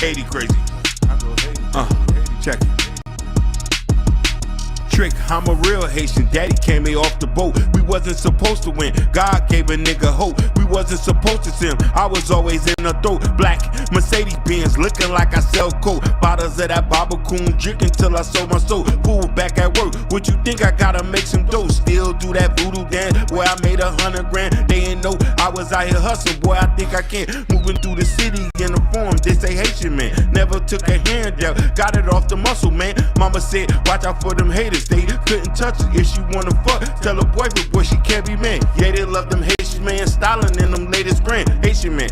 Haiti crazy. Check it. Trick, I'm a real Haitian. Daddy came me off the boat. We wasn't supposed to win. God gave a nigga hope. We wasn't supposed to sim. I was always in the throat. Black Mercedes Benz, looking like I sell coke. Bottles of that Barbacoon, drinking till I sold my soul. Fool back at work. What you think I gotta make some dough? Still do that voodoo dance. Boy, I made 100 grand. They ain't know I was out here hustling. Boy, I think I can. Moving through the city in the form. They say Haitian man. Never took a handout. Got it off the muscle, man. Mama said, watch out for them haters. They couldn't touch it. If she wanna fuck, tell her boyfriend, boy, she can't be man. Yeah, they love them Haitian man, styling in them latest grand. Haitian man,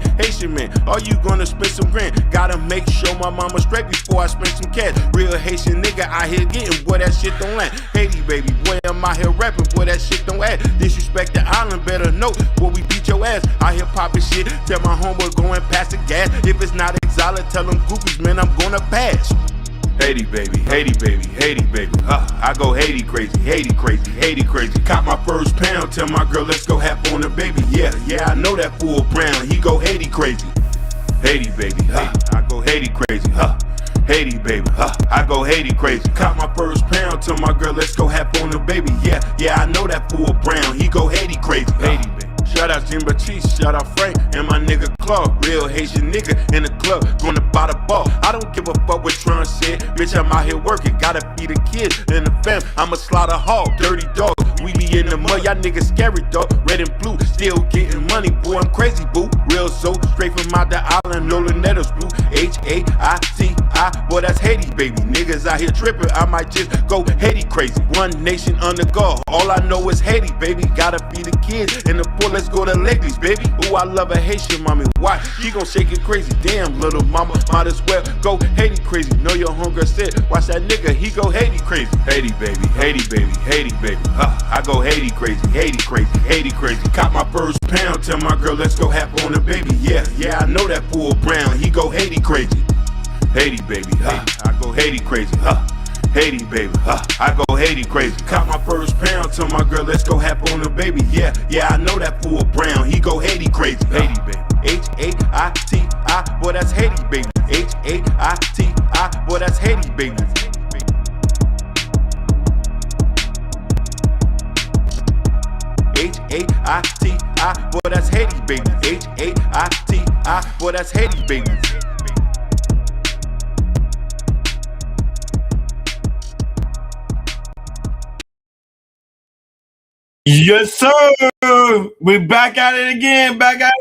are you gonna spend some grand? Gotta make sure my mama straight before I spend some cash. Real Haitian nigga out here getting, boy, that shit don't land. Haiti, baby, boy, I'm out here rapping, boy, that shit don't add. Disrespect the island, better know, boy, we beat your ass. Out here popping shit, tell my homeboy going past the gas. If it's not exotic, tell them goofies, man, I'm gonna pass. Haiti baby, Haiti baby, Haiti baby. I go Haiti crazy, Haiti crazy, Haiti crazy. Caught my first pound, tell my girl let's go have on the baby. Yeah, I know that fool Brown, he go Haiti crazy. Haiti baby, I go Haiti crazy, Haiti baby, I go Haiti crazy. Caught my first pound, tell my girl let's go have on the baby. Yeah, I know that fool Brown, he go Haiti crazy. Haiti baby. Shout out Jim Batiste, shout out Frank, and my nigga Claude. Real Haitian nigga in the club, gonna buy the ball. I don't give a fuck what Tron said. Bitch, I'm out here working, gotta feed the kids and the fam. I'm a slaughter hog, dirty dog. We be in the mud, y'all niggas scary dog. Red and blue, still getting money, boy, I'm crazy, boo. Real soul, straight from out the island, no Lunetta's blue. Haiti, boy, that's Haiti, baby. Niggas out here tripping, I might just go Haiti crazy. One nation under God, all I know is Haiti, baby. Gotta feed the kids and the poor, let's go to Lakers, baby. Ooh, I love a Haitian mommy. Why? She gon' shake it crazy. Damn, little mama, might as well go Haiti crazy. Know your hunger said, watch that nigga, he go Haiti crazy. Haiti baby, Haiti baby, Haiti baby. I go Haiti crazy, Haiti crazy, Haiti crazy. Caught my first pound, tell my girl let's go have on the baby. Yeah, I know that fool Brown, he go Haiti crazy. Haiti baby, I go Haiti crazy, Haiti baby, I go Haiti crazy. Caught my first pound, tell my girl let's go have on the baby. Yeah, I know that fool Brown, he go Haiti crazy. Haiti baby, Haiti, boy that's Haiti baby. Haiti, boy that's Haiti baby. Haiti, boy that's Haiti baby. Haiti, boy that's Haiti baby. Yes, sir. We're back at it again. Back at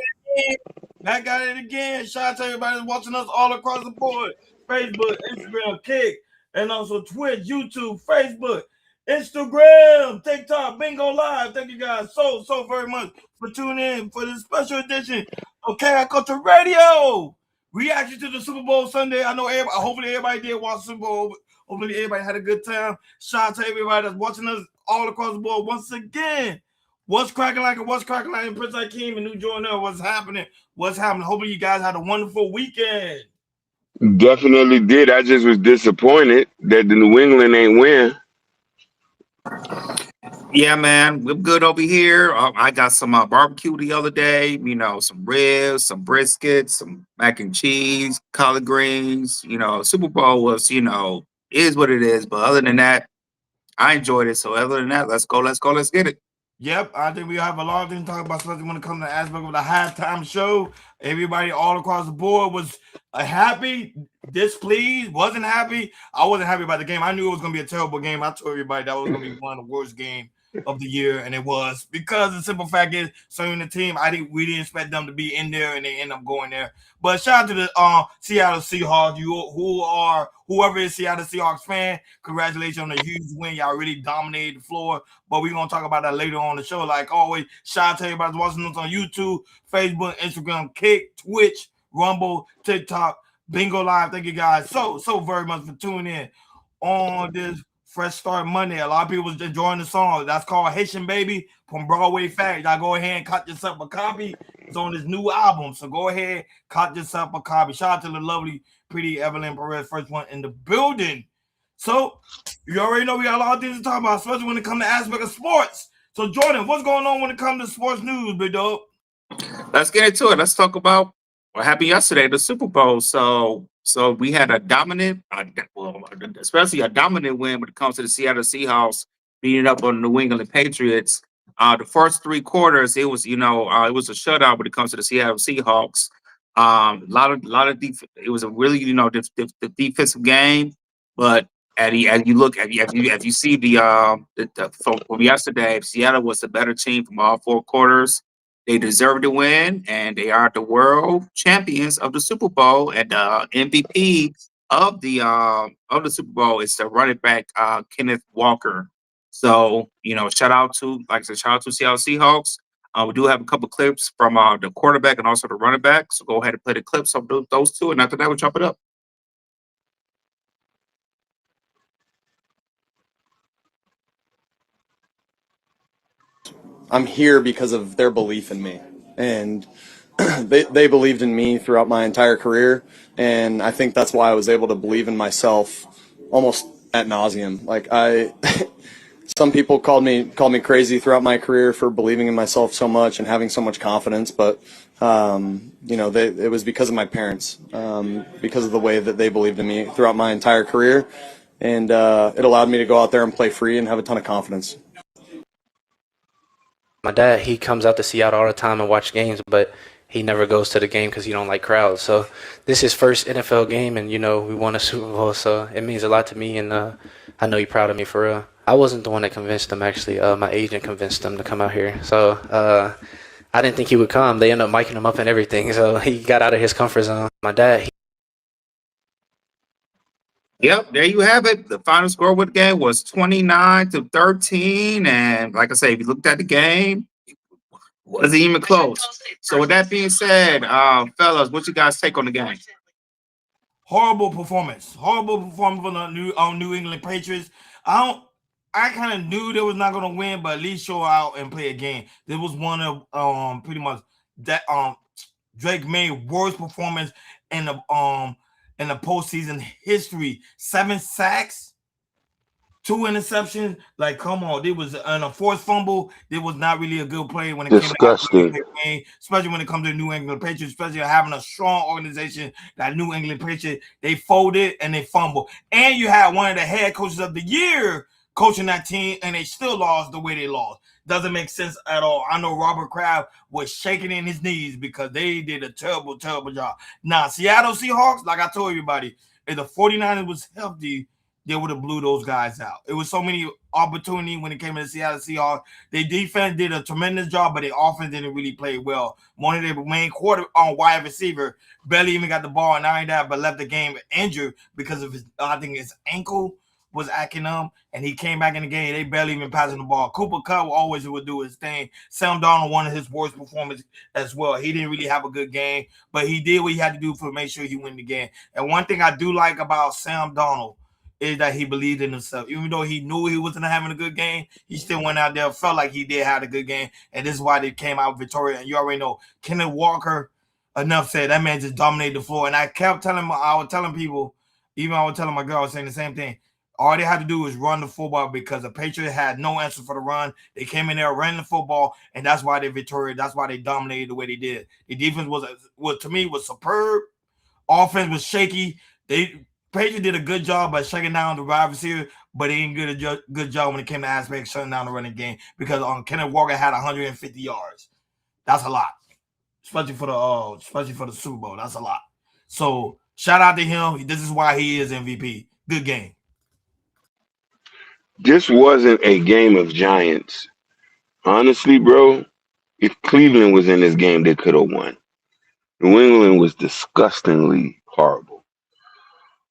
it again. Shout out to everybody that's watching us all across the board. Facebook, Instagram, Kick, and also Twitch, YouTube, Facebook, Instagram, TikTok, Bingo Live. Thank you guys so very much for tuning in for this special edition of KI Culture Radio. Reaction to the Super Bowl Sunday. I know hopefully everybody did watch the Super Bowl. Hopefully everybody had a good time. Shout out to everybody that's watching us all across the board. Once again, what's cracking like Prince Hakeem and New Jordan? What's happening? Hopefully you guys had a wonderful weekend. Definitely did. I just was disappointed that the New England ain't win. Yeah, man, we're good over here. I got some barbecue the other day. You know, some ribs, some brisket, some mac and cheese, collard greens. You know, Super Bowl was, is what it is. But other than that, I enjoyed it. So other than that, let's get it. Yep, I think we have a lot of things to talk about, especially when it comes to the aspect of the halftime show. Everybody all across the board was happy, displeased, wasn't happy. I wasn't happy about the game. I knew it was going to be a terrible game. I told everybody that was going to be one of the worst games of the year, and it was, because the simple fact is, serving the team, we didn't expect them to be in there, and they end up going there. But shout out to the Seattle Seahawks. Whoever is Seattle Seahawks fan, congratulations on a huge win. Y'all really dominated the floor. But we're gonna talk about that later on the show. Like always, shout out to everybody watching us on YouTube, Facebook, Instagram, Kick, Twitch, Rumble, TikTok, Bingo Live. Thank you guys so very much for tuning in on this Fresh Start Monday. A lot of people was enjoying the song. That's called Haitian Baby from Broadway Facts. Y'all go ahead and cut yourself a copy. It's on this new album. So go ahead, cut yourself a copy. Shout out to the lovely, pretty Evelyn Perez, first one in the building. So you already know we got a lot of things to talk about, especially when it comes to aspect of sports. So Jordan, what's going on when it comes to sports news, big dog? Let's get into it. Let's talk about what happened yesterday, the Super Bowl. So we had a dominant, especially a dominant win when it comes to the Seattle Seahawks beating up on the New England Patriots. The first three quarters, it was it was a shutout when it comes to the Seattle Seahawks. It was a really the defensive game, but as you look as you see from yesterday, Seattle was the better team from all four quarters. They deserve to win, and they are the world champions of the Super Bowl. And the MVP of the Super Bowl is the running back Kenneth Walker. So shout out to shout out to Seattle Seahawks. We do have a couple clips from the quarterback and also the running back. So go ahead and play the clips of those two, and after that, we'll chop it up. I'm here because of their belief in me, and they believed in me throughout my entire career, and I think that's why I was able to believe in myself almost ad nauseum. Some people called me crazy throughout my career for believing in myself so much and having so much confidence, but it was because of my parents, because of the way that they believed in me throughout my entire career, and it allowed me to go out there and play free and have a ton of confidence. My dad, he comes out to Seattle all the time and watch games, but he never goes to the game because he don't like crowds. So this is his first NFL game, and we won a Super Bowl, so it means a lot to me, and I know he's proud of me for real. I wasn't the one that convinced him, actually. My agent convinced him to come out here. So I didn't think he would come. They ended up miking him up and everything, so he got out of his comfort zone. My dad, Yep, there you have it. The final score of the game was 29-13. And like I say, if you looked at the game, it wasn't even close. So with that being said, fellas, what you guys take on the game? Horrible performance from the New England Patriots. I kind of knew they was not going to win, but at least show out and play a game. This was one of pretty much that Drake made worst performance in the postseason history. 7 sacks, 2 interceptions. Like, come on, it was a forced fumble. It was not really a good play when it Disgusting. came to the game, especially when it comes to the New England Patriots, especially having a strong organization. That New England Patriots, they folded and they fumbled. And you had one of the head coaches of the year coaching that team, and they still lost the way they lost. Doesn't make sense at all. I know Robert Kraft was shaking in his knees because they did a terrible, terrible job. Now, Seattle Seahawks, like I told everybody, if the 49ers was healthy, they would have blew those guys out. It was so many opportunities when it came to the Seattle Seahawks. Their defense did a tremendous job, but their offense didn't really play well. One of their main wide receiver barely even got the ball, and not only that, but left the game injured because of his ankle was acting up, and he came back in the game. They barely even passing the ball. Cooper Kupp always would do his thing. Sam Darnold, one of his worst performances as well. He didn't really have a good game, but he did what he had to do to make sure he win the game. And one thing I do like about Sam Darnold is that he believed in himself. Even though he knew he wasn't having a good game, he still went out there, felt like he did have a good game, and this is why they came out victorious. And you already know, Kenneth Walker, enough said, that man just dominated the floor. And I kept telling I was telling people, even I was telling my girl, I was saying the same thing. All they had to do was run the football because the Patriots had no answer for the run. They came in there, ran the football, and that's why they victorious. That's why they dominated the way they did. The defense was to me, was superb. Offense was shaky. Patriots did a good job by shutting down the wide receiver, but they didn't do a good job when it came to aspect shutting down the running game because Kenneth Walker had 150 yards. That's a lot, especially for the Super Bowl. That's a lot. So shout out to him. This is why he is MVP. Good game. This wasn't a game of giants. Honestly, bro, if Cleveland was in this game, they could have won. New England was disgustingly horrible.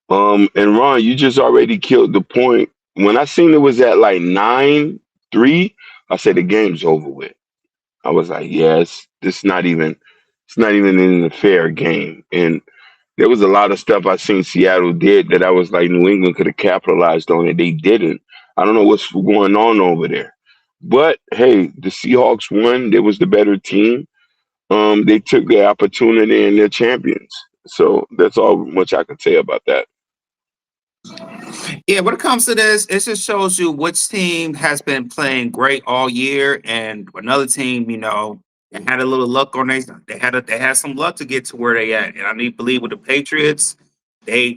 And Ron, you just already killed the point. When I seen it was at like 9-3, I said the game's over with. I was like, yes, it's not even in a fair game. And there was a lot of stuff I seen Seattle did that I was like, New England could have capitalized on it. They didn't. I don't know what's going on over there. But hey, the Seahawks won. They was the better team. They took their opportunity and they're champions. So that's all much I can say about that. Yeah, when it comes to this, it just shows you which team has been playing great all year, and another team, and had a little luck on they had some luck to get to where they at. And I need to believe with the Patriots, their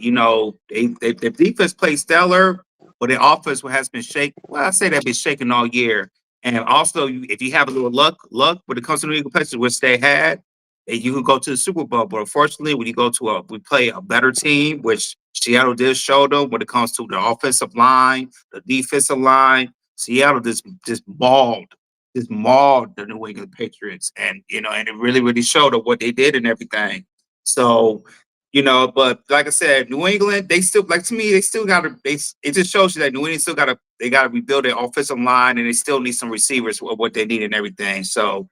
defense played stellar, but their offense has been shaken. Well, I say they've been shaken all year. And also, if you have a little luck when it comes to New England Patriots, which they had, you can go to the Super Bowl. But unfortunately, when you go to we play a better team, which Seattle did show them when it comes to the offensive line, the defensive line. Seattle just mauled the New England Patriots, and and it really, really showed of what they did and everything. So, but like I said, New England, they still like to me, they still got to. It just shows you that New England still they got to rebuild their offensive line, and they still need some receivers of what they need and everything. So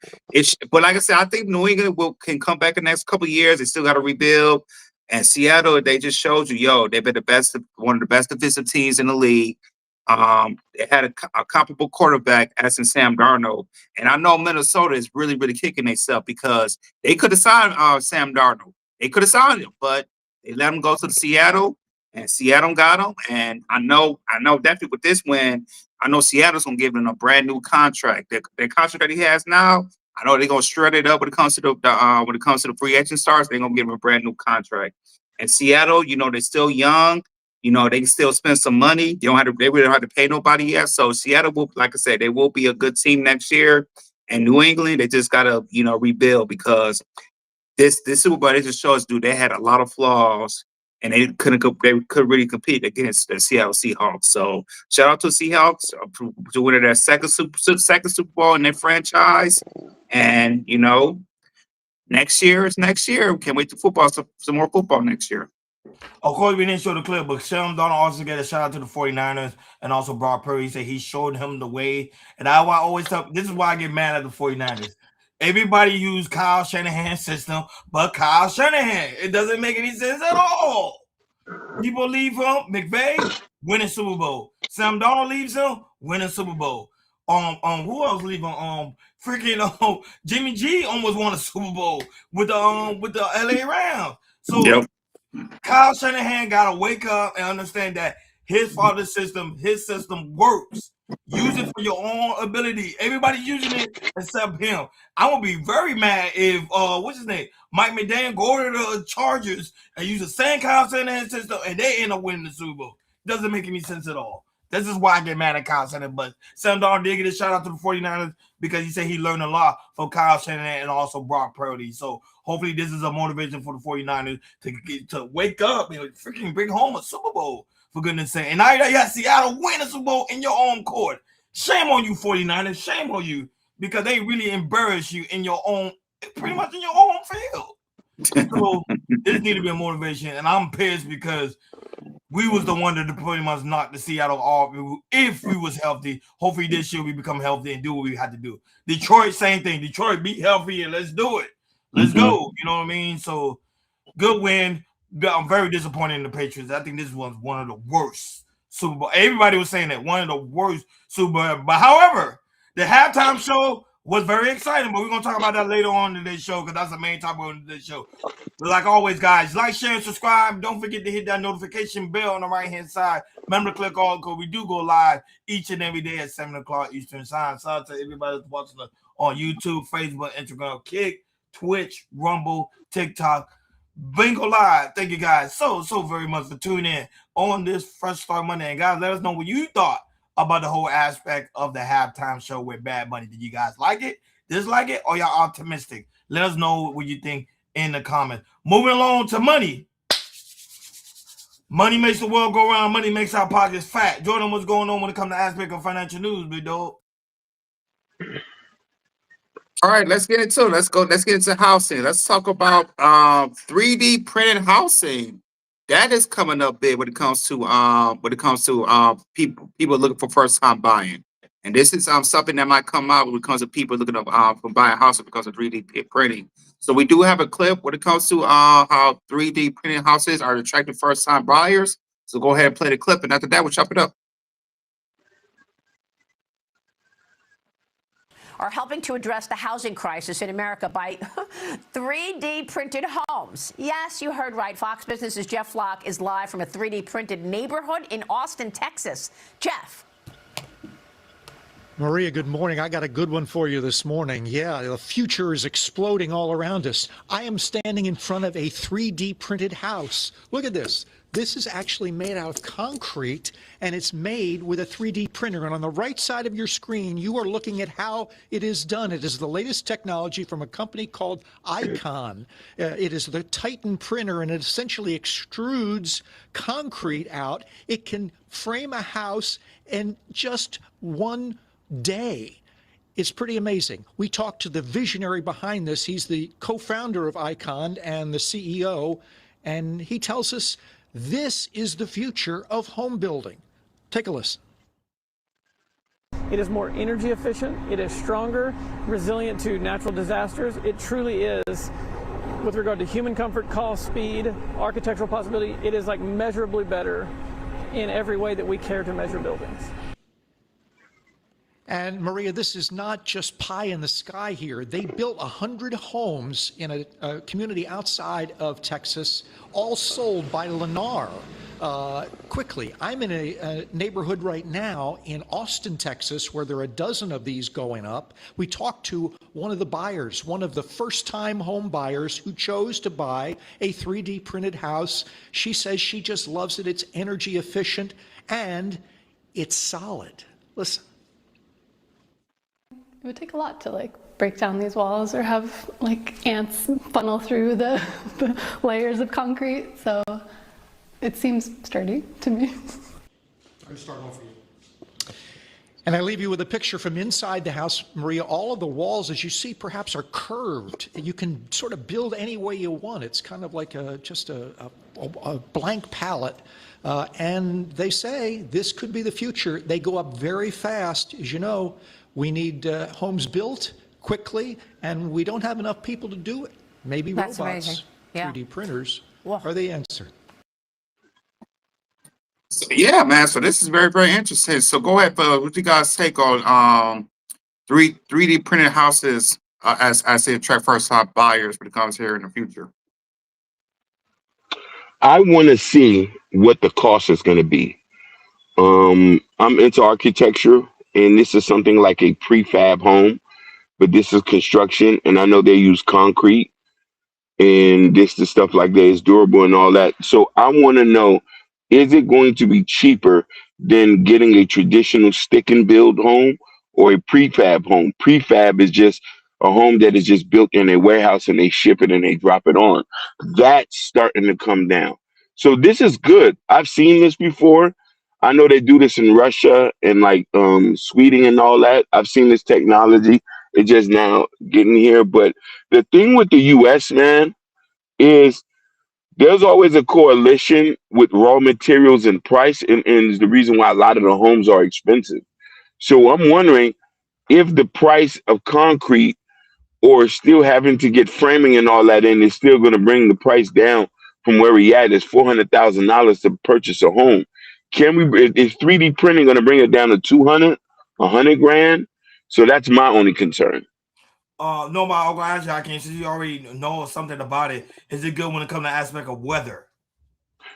but like I said, I think New England can come back in the next couple of years. They still got to rebuild. And Seattle, they just showed you, they've been one of the best defensive teams in the league. They had a comparable quarterback as in Sam Darnold. And I know Minnesota is really, really kicking themselves because they could have signed Sam Darnold. They could have signed him, but they let him go to Seattle, and Seattle got him. And I know definitely with this win, I know Seattle's gonna give him a brand new contract. Their contract that he has now, I know they're gonna shred it up when it comes to the free agent starts. They're gonna give him a brand new contract. And Seattle, they're still young. They can still spend some money. They really don't have to pay nobody yet. So Seattle will, like I said, they will be a good team next year. And New England, they just gotta, rebuild because this Super Bowl, they just show us, dude, they had a lot of flaws and they couldn't really compete against the Seattle Seahawks. So shout out to the Seahawks to winning their second Super Bowl in their franchise. And next year is next year. We can't wait to football some more football next year. Of course, we didn't show the clip, but Sam Donald also get a shout out to the 49ers and also Brock Purdy. He said he showed him the way. And I always tell, this is why I get mad at the 49ers. Everybody use Kyle Shanahan's system, but Kyle Shanahan. It doesn't make any sense at all. People leave him, McVay, winning Super Bowl. Sam Donald leaves him, winning Super Bowl. Who else leaving? Freaking Jimmy G almost won a Super Bowl with the LA Rams. So Yep. Kyle Shanahan gotta wake up and understand that his father's system, his system works. Use it for your own ability. Everybody's using it except him. I'm gonna be very mad if what's his name? Mike McDaniel go to the Chargers and use the same Kyle Shanahan system and they end up winning the Super Bowl. Doesn't make any sense at all. This is why I get mad at Kyle Shanahan. But Sam Darnold did get a shout out to the 49ers because he said he learned a lot from Kyle Shanahan and also Brock Purdy. So hopefully this is a motivation for the 49ers to wake up and freaking bring home a Super Bowl, for goodness sake. And now you got Seattle win a Super Bowl in your own court. Shame on you, 49ers. Shame on you because they really embarrass you in your own, pretty much in your own field. So this needs to be a motivation. And I'm pissed because we was the one that pretty much knocked the Seattle off if we was healthy. Hopefully this year we become healthy and do what we had to do. Detroit, same thing. Detroit, be healthy and let's do it. Let's go. You know what I mean? So good win. I'm very disappointed in the Patriots. I think this was one of the worst Super Bowl. Everybody was saying that one of the worst Super Bowl. But however, the halftime show was very exciting. But we're gonna talk about that later on in today's show because that's the main topic of today's show. But like always, guys, like, share, and subscribe. Don't forget to hit that notification bell on the right-hand side. Remember to click all because we do go live each and every day at 7 o'clock Eastern Time. Shout out to everybody that's watching us on YouTube, Facebook, Instagram, Kick, Twitch, Rumble, TikTok, Bingo Live. Thank you guys so very much for tuning in on this Fresh Start Monday. And guys, let us know what you thought about the whole aspect of the halftime show with Bad Bunny. Did you guys like it, dislike it, or y'all optimistic? Let us know what you think in the comments. Moving along to money. Money makes the world go round. Money makes our pockets fat. Jordan, what's going on when it comes to aspect of financial news, big dog? All right, let's get into it. Let's get into housing. Let's talk about 3D printed housing. That is coming up big when it comes to people looking for first time buying. And this is something that might come out when it comes to people looking up for buying houses because of 3D printing. So we do have a clip when it comes to how 3D printed houses are attracting first time buyers. So go ahead and play the clip, and after that, we'll chop it up. Are helping to address the housing crisis in America by 3D printed homes. Yes, you heard right. Fox Business's Jeff Flock is live from a 3D printed neighborhood in Austin, Texas. Jeff. Maria, good morning. I got a good one for you this morning. Yeah, the future is exploding all around us. I am standing in front of a 3D printed house. Look at this. This is actually made out of concrete, and it's made with a 3D printer. And on the right side of your screen, you are looking at how it is done. It is the latest technology from a company called Icon. It is the Titan printer, and it essentially extrudes concrete out. It can frame a house in just one day. It's pretty amazing. We talked to the visionary behind this. He's the co-founder of Icon and the CEO, and he tells us this is the future of home building. Take a listen. It is more energy efficient, it is stronger, resilient to natural disasters. It truly is, with regard to human comfort, cost, speed, architectural possibility, it is like measurably better in every way that we care to measure buildings. And Maria, this is not just pie in the sky here. They built 100 homes in a community outside of Texas, all sold by Lennar quickly. I'm in a neighborhood right now in Austin, Texas, where there are a dozen of these going up. We talked to one of the buyers, one of the first-time home buyers who chose to buy a 3D printed house. She says she just loves it. It's energy efficient and it's solid. Listen. It would take a lot to like break down these walls or have like ants funnel through the layers of concrete. So it seems sturdy to me. I'm starting off for you. And I leave you with a picture from inside the house, Maria. All of the walls, as you see, perhaps are curved. You can sort of build any way you want. It's kind of like just a blank palette. And they say this could be the future. They go up very fast. As you know, we need homes built quickly, and we don't have enough people to do it. Maybe That's robots, amazing. Yeah. 3D printers Whoa. are the answer. Yeah, man. So this is very, very interesting. So go ahead, what you guys take on 3D printed houses as they attract first time buyers when it comes here in the future? I want to see what the cost is going to be. I'm into architecture, and this is something like a prefab home, but this is construction, and I know they use concrete, and this is stuff like that is durable and all that. So I want to know, is it going to be cheaper than getting a traditional stick and build home or a prefab home? Prefab is just a home that is just built in a warehouse and they ship it and they drop it on. That's starting to come down. So this is good. I've seen this before. I know they do this in Russia and like Sweden and all that. I've seen this technology. It's just now getting here. But the thing with the US, man, is there's always a correlation with raw materials and price, and is the reason why a lot of the homes are expensive. So I'm wondering if the price of concrete or still having to get framing and all that in is still going to bring the price down from where we at. It's $400,000 to purchase a home. Can we? Is 3D printing going to bring it down to 200, 100 grand? So that's my only concern. No, my uncle asked you, I can't see you already know something about it. Is it good when it comes to the aspect of weather?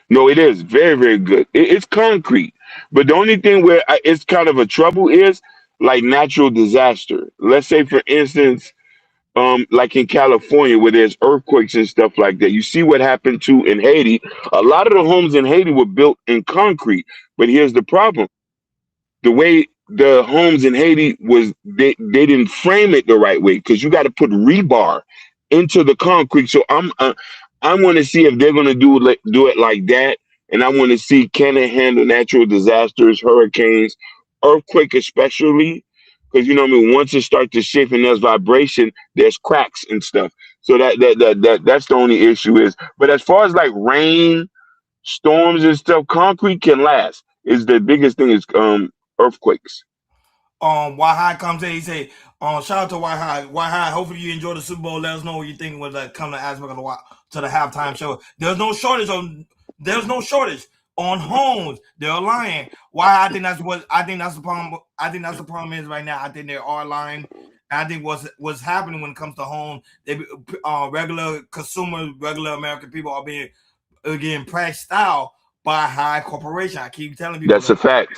No, it is very, very good. It's concrete, but the only thing where it's kind of a trouble is like natural disaster. Let's say, for instance, like in California where there's earthquakes and stuff like that. You see what happened to in Haiti. A lot of the homes in Haiti were built in concrete, but here's the problem: the way the homes in Haiti was, they didn't frame it the right way because you got to put rebar into the concrete. So I want to see if they're going to do it like that, and I want to see, can it handle natural disasters, hurricanes, earthquake especially, because you know what I mean. Once it starts to shift and there's vibration, there's cracks and stuff. So that's the only issue is. But as far as like rain, storms and stuff, concrete can last. Is the biggest thing is earthquakes. Why High comes in, he say, shout out to Why High. Why High, hopefully you enjoy the Super Bowl. Let us know what you think when that come to aspect of the halftime show. There's no shortage on homes. They're lying. Why? I think that's the problem. I think that's the problem is right now. I think they are lying. I think what's happening when it comes to home, regular consumers, regular American people are getting pressed out by high corporation. I keep telling people That's a fact.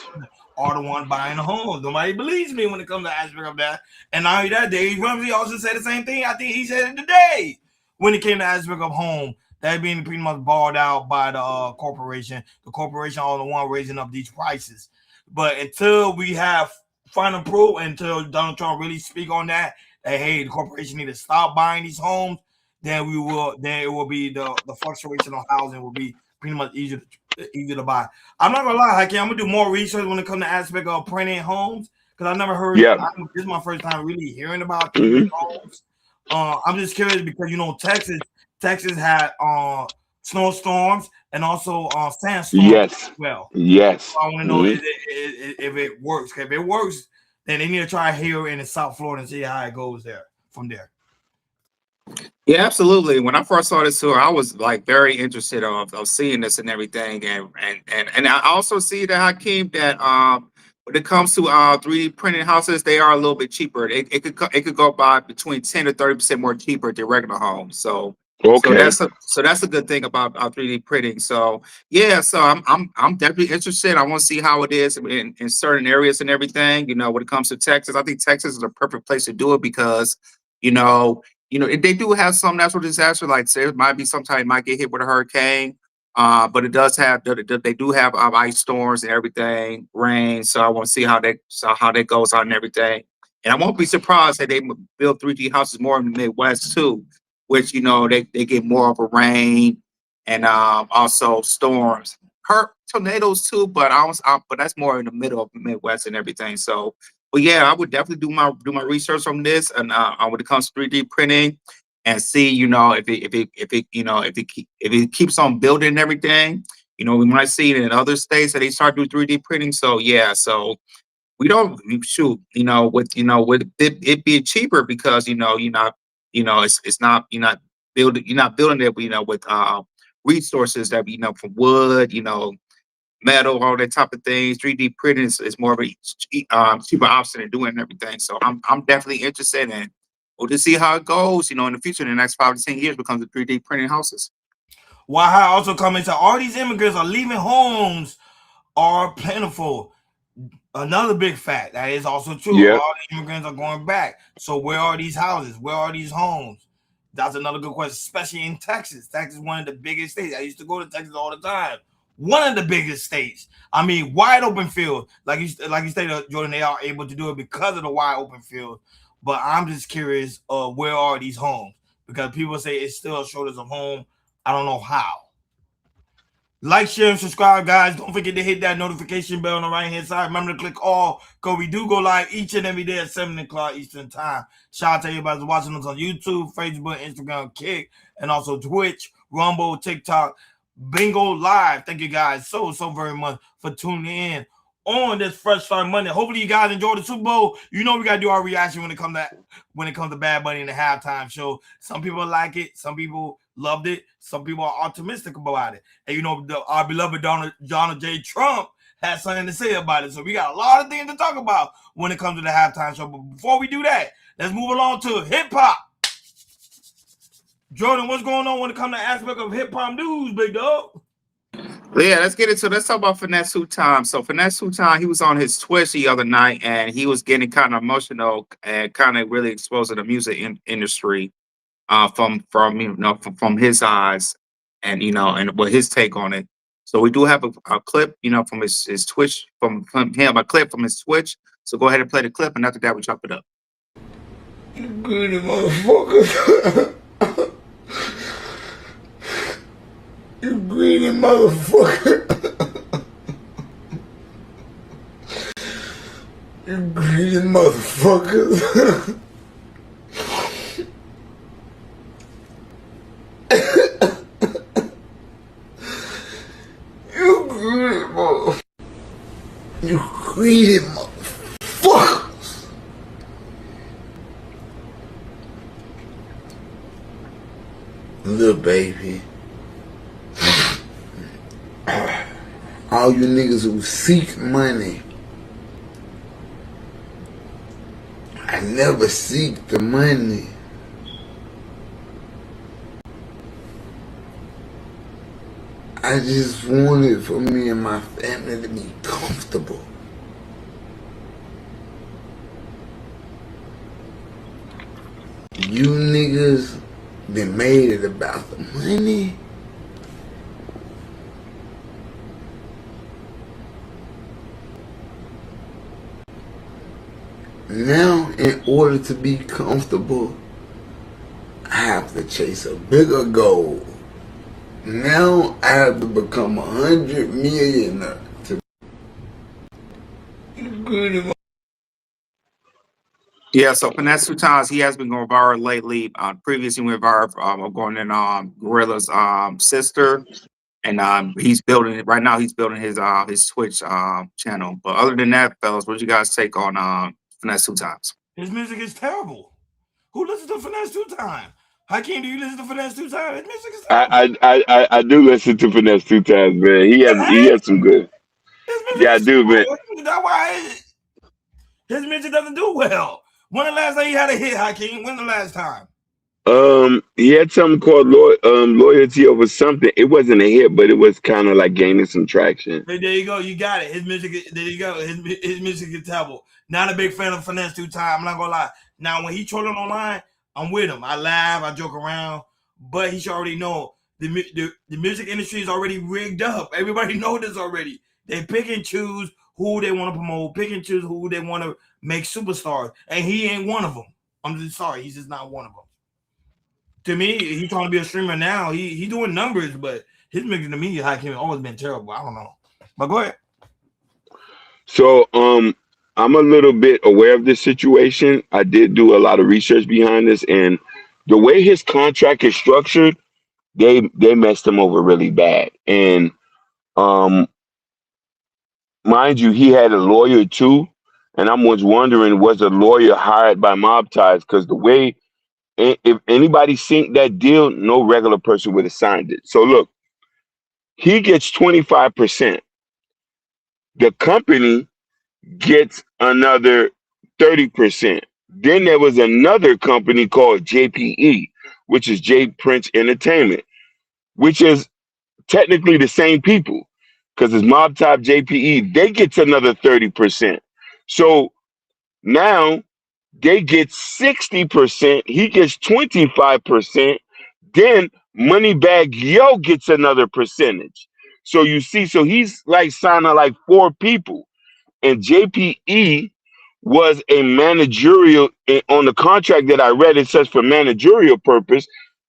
are the one buying the homes. Nobody believes me when it comes to aspect of that. And not only that, Dave Ramsey also said the same thing. I think he said it today when it came to aspect of home. That being pretty much balled out by the corporation. The corporation are the one raising up these prices. But until we have final proof, until Donald Trump really speak on that, hey, the corporation need to stop buying these homes, then it will be the fluctuation of housing will be pretty much easier to buy. I'm not gonna lie, Hakeem, I'm gonna do more research when it comes to aspect of printing homes because I never heard. Yeah. This is my first time really hearing about Mhm. homes. I'm just curious because Texas had snowstorms and also sandstorms Yes. as well. Yes. So I want to know Mhm. if it works. If it works, then they need to try here in South Florida and see how it goes there from there. Yeah, absolutely. When I first saw this tour, I was like very interested of seeing this and everything, and I also see that Hakeem that when it comes to 3D printed houses, they are a little bit cheaper. It could go by between 10 to 30% more cheaper than regular homes. So Okay. that's a good thing about 3D printing. So yeah, so I'm definitely interested. I want to see how it is in certain areas and everything. You know, when it comes to Texas, I think Texas is a perfect place to do it because you know they do have some natural disaster, like there might be sometime it might get hit with a hurricane. But it does have they do have ice storms and everything, rain. So I want to see how that goes on and everything. And I won't be surprised that they build 3D houses more in the Midwest too, which they get more of a rain and also storms, hurt tornadoes too. But that's more in the middle of the Midwest and everything. So but yeah, I would definitely do my research on this and when it comes to 3D printing and see, if it keeps on building and everything, we might see it in other states that they start doing 3D printing. So yeah, so we don't shoot, with it being cheaper because you're not, it's not you're not building it, with resources that from wood, metal, all that type of things. 3D printing is more of a cheaper option than doing everything. So I'm definitely interested in. We'll just see how it goes, in the future, in the next 5 to 10 years, becomes the 3D printing houses. Waha also comments that all these immigrants are leaving homes are plentiful. Another big fact that is also true. Yep. All the immigrants are going back. So where are these houses? Where are these homes? That's another good question, especially in Texas. Texas is one of the biggest states. I used to go to Texas all the time. One of the biggest states. I mean, wide open field. Like you stated, Jordan, they are able to do it because of the wide open field. But I'm just curious, where are these homes? Because people say it's still a shortage of home. I don't know how. Like, share, and subscribe, guys. Don't forget to hit that notification bell on the right-hand side. Remember to click all, because we do go live each and every day at 7 o'clock Eastern Time. Shout out to everybody who's watching us on YouTube, Facebook, Instagram, Kick, and also Twitch, Rumble, TikTok, Bingo Live. Thank you guys so very much for tuning in on this Fresh Start Monday. Hopefully you guys enjoy the Super Bowl. We got to do our reaction when it comes to Bad Bunny in the halftime show. Some people like it. Some people loved it. Some people are optimistic about it. And our beloved Donald J. Trump has something to say about it. So we got a lot of things to talk about when it comes to the halftime show. But before we do that, let's move along to hip hop. Jordan, what's going on when it comes to aspect of hip hop news, big dog? Yeah, let's talk about Finesse Time. So Finesse Time, he was on his Twitch the other night and he was getting kind of emotional and kind of really exposing the music industry from his eyes and and what his take on it. So we do have a clip, from his Twitch, from him, a clip from his Twitch. So go ahead and play the clip, and after that we chop it up. You greedy motherfuckers. You greedy motherfucker. You greedy motherfuckers. You greedy motherfuckers. You greedy motherfuckers. Little baby. All you niggas who seek money. I never seek the money. I just wanted for me and my family to be comfortable. You niggas been made it about the money. Now, in order to be comfortable, I have to chase a bigger goal. Now I have to become 100 millionaire to Yeah, so Finesse two times he has been going viral lately. Previously went viral going in Gorilla's sister, and he's building it right now. He's building his Twitch channel. But other than that, fellas, what you guys take on Finesse two times? His music is terrible. Who listens to Finesse two times? Hakeem, do you listen to Finesse two times? His music is terrible. I do listen to Finesse two times, man. He has some good. His music Yeah, I is do, man. terrible. That's why his music doesn't do well. When the last time he had a hit, Hakeem? When the last time? He had something called Loyalty Over Something. It wasn't a hit, but it was kind of like gaining some traction. Hey, there you go. You got it. His music. There you go. His music is terrible. Not a big fan of Finesse two times. I'm not gonna lie. Now when he trolling online, I'm with him. I laugh. I joke around. But he should already know the music industry is already rigged up. Everybody know this already. They pick and choose who they want to promote. Pick and choose who they want to make superstars. And he ain't one of them. I'm just sorry. He's just not one of them. To me, he's trying to be a streamer now. He doing numbers, but his music to me, Hakeem, always been terrible. I don't know. But go ahead. So I'm a little bit aware of this situation. I did do a lot of research behind this, and the way his contract is structured, they messed him over really bad. And um mind you, he had a lawyer too. And I was wondering, was a lawyer hired by Mob Ties? Because the way if anybody synced that deal, no regular person would have signed it. So look, he gets 25%. The company gets another 30%. Then there was another company called JPE, which is J Prince Entertainment, which is technically the same people because it's Mob Top JPE. They get another 30%. So now they get 60%. He gets 25%. Then Moneybag Yo gets another percentage. So you see, so he's like signing like 4 people. And JPE was a managerial on the contract that I read. It says for managerial purpose.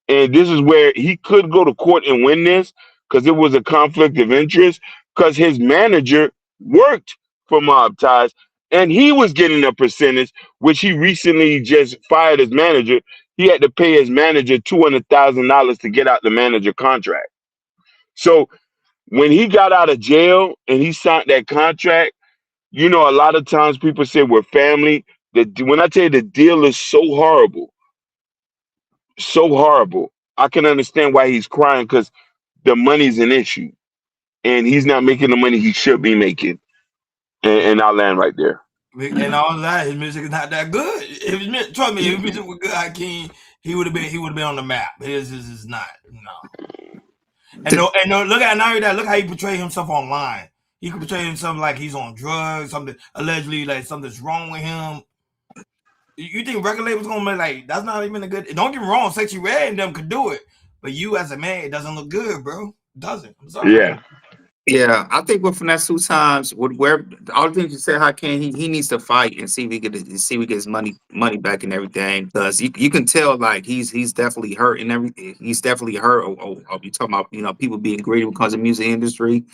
And this is where he could go to court and win this because it was a conflict of interest because his manager worked for Mob Ties and he was getting a percentage, which he recently just fired his manager. He had to pay his manager $200,000 to get out the manager contract. So when he got out of jail and he signed that contract, you know, a lot of times people say we're family. When I tell you the deal is so horrible, I can understand why he's crying because the money's an issue, and he's not making the money he should be making. And I'll land right there. And all that, his music is not that good. Trust me, if his music was good, Hakeem, he would have been on the map. His is not. No. And no, look at now that. Look how he portrays himself online. He can portray himself like he's on drugs, something allegedly like something's wrong with him. You think record labels gonna be like that's not even a good? Don't get me wrong, Sexy Red and them could do it, but you as a man, it doesn't look good, bro. It doesn't. I'm sorry. Yeah. Yeah, I think with Finesse two times, where all the things you said, Hakeem, he needs to fight and see if he get his money back and everything. Because you can tell like he's definitely hurt and everything. He's definitely hurt. Or you talking about people being greedy because of the music industry,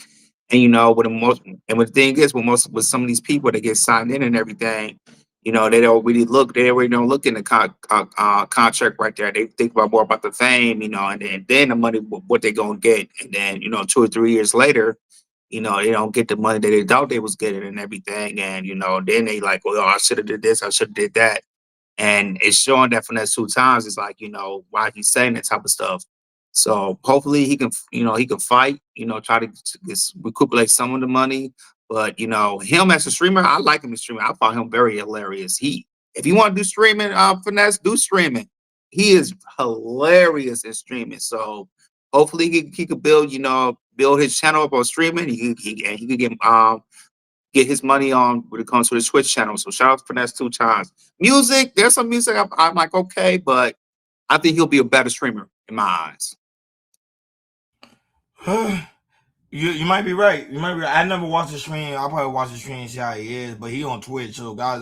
and the thing is with some of these people that get signed in and everything, they don't really look. They already don't look in the contract right there. They think about more about the fame, and then the money what they're gonna get, and then 2 or 3 years later, they don't get the money that they thought they was getting and everything, and then they like, well, I should have did this, I should have did that, and it's showing that Finesse two times. It's like why he's saying that type of stuff. So hopefully he can fight, try to recuperate some of the money. But him as a streamer, I like him as a streamer. I found him very hilarious. If you want to do streaming, Finesse, do streaming. He is hilarious in streaming. So hopefully he could build his channel up on streaming. He could get get his money on when it comes to the Twitch channel. So shout out to Finesse 2 times. Music, there's some music I'm like, okay, but I think he'll be a better streamer in my eyes. You might be right. You might be right. I never watched the stream. I'll probably watch the stream and see how he is, but he on Twitch. So guys,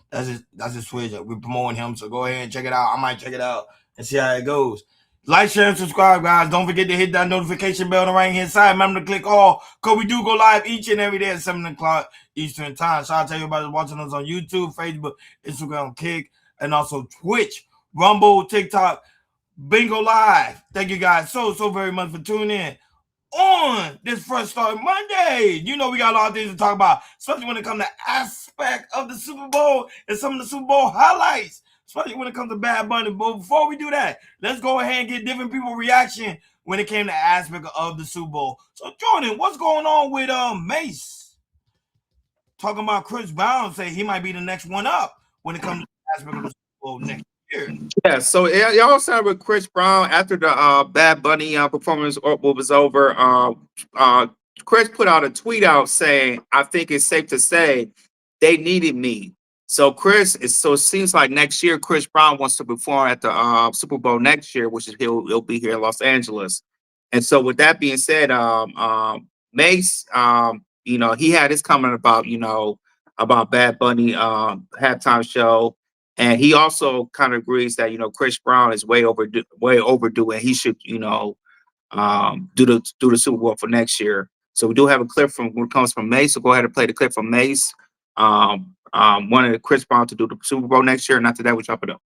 that's his Twitch. We're promoting him. So go ahead and check it out. I might check it out and see how it goes. Like, share, and subscribe, guys. Don't forget to hit that notification bell on the right hand side. Remember to click all, because we do go live each and every day at 7 o'clock Eastern time. Shout out to everybody watching us on YouTube, Facebook, Instagram, Kick, and also Twitch, Rumble, TikTok, Bingo Live. Thank you guys so very much for tuning in on this Fresh Start Monday. You know we got a lot of things to talk about, especially when it comes to aspect of the Super Bowl and some of the Super Bowl highlights, especially when it comes to Bad Bunny. But before we do that, let's go ahead and get different people's reaction when it came to aspect of the Super Bowl. So Jordan, what's going on with Mace? Talking about Chris Brown, say he might be the next one up when it comes to aspect of the Super Bowl next year. Yeah, so y'all started with Chris Brown after the Bad Bunny performance was over. Chris put out a tweet out saying, "I think it's safe to say they needed me." So it seems like next year Chris Brown wants to perform at the Super Bowl next year, which is he'll be here in Los Angeles. And so with that being said, Mace, he had his comment about Bad Bunny halftime show. And he also kind of agrees that Chris Brown is way overdue, and he should do the Super Bowl for next year. So we do have a clip from when it comes from Mace. So go ahead and play the clip from Mace. Wanted Chris Brown to do the Super Bowl next year, and after that we chop it up.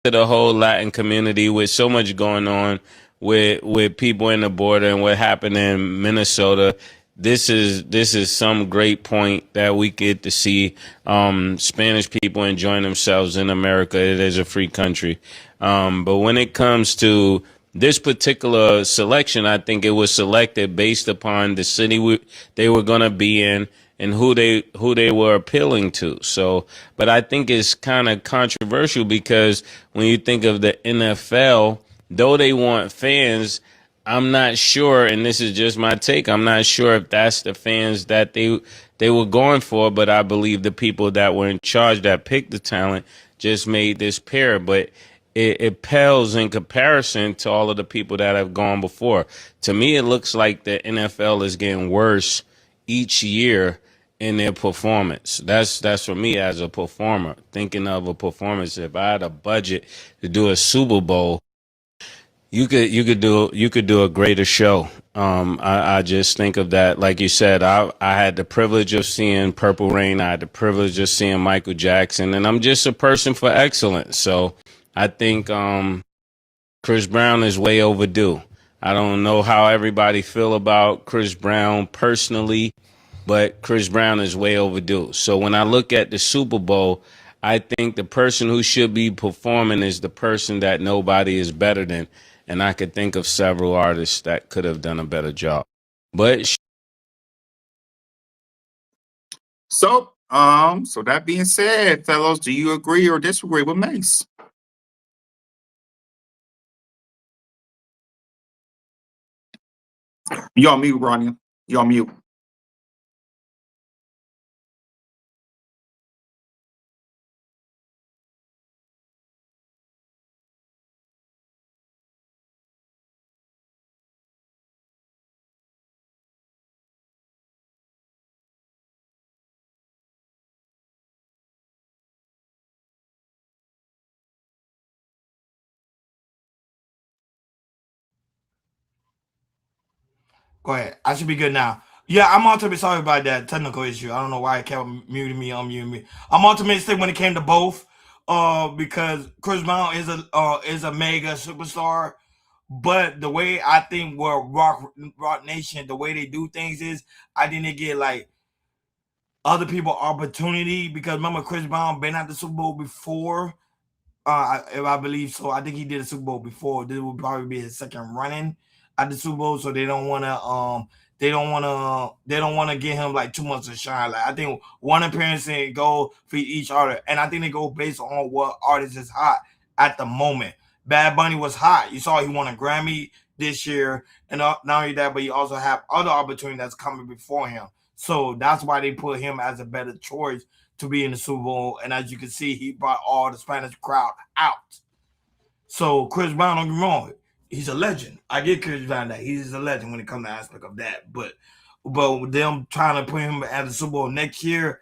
To the whole Latin community, with so much going on with people in the border and what happened in Minnesota. This is some great point that we get to see Spanish people enjoying themselves in America. It is a free country. But when it comes to this particular selection, I think it was selected based upon the city they were going to be in and who they were appealing to. So, but I think it's kind of controversial because when you think of the NFL, though they want fans, I'm not sure, and this is just my take, I'm not sure if that's the fans that they were going for, but I believe the people that were in charge that picked the talent just made this pair. But it pales in comparison to all of the people that have gone before. To me, it looks like the NFL is getting worse each year in their performance. That's for me as a performer, thinking of a performance. If I had a budget to do a Super Bowl, you could do a greater show. I just think of that. Like you said, I had the privilege of seeing Purple Rain. I had the privilege of seeing Michael Jackson, and I'm just a person for excellence. So I think Chris Brown is way overdue. I don't know how everybody feel about Chris Brown personally, but Chris Brown is way overdue. So when I look at the Super Bowl, I think the person who should be performing is the person that nobody is better than. And I could think of several artists that could have done a better job. But so that being said, fellows, do you agree or disagree with Mace? You're on mute, Ronnie. You're on mute. Go ahead. I should be good now. Yeah, I'm ultimately sorry about that technical issue. I don't know why it kept muting me, unmuting me. I'm ultimately when it came to both, because Chris Brown is a mega superstar, but the way I think where Rock Nation, the way they do things is, I think they get like other people opportunity, because remember Chris Brown been at the Super Bowl before. If I believe so, I think he did a Super Bowl before. This will probably be his second running at the Super Bowl, so they don't want to get him like too much to shine. Like I think one appearance and go for each artist, and I think they go based on what artist is hot at the moment. Bad Bunny was hot. You saw he won a Grammy this year, and not only that, but he also have other opportunities that's coming before him. So that's why they put him as a better choice to be in the Super Bowl. And as you can see, he brought all the Spanish crowd out. So Chris Brown, don't get me wrong, he's a legend. I get Chris Brown that he's a legend when it comes to aspect of that. But with them trying to put him at the Super Bowl next year,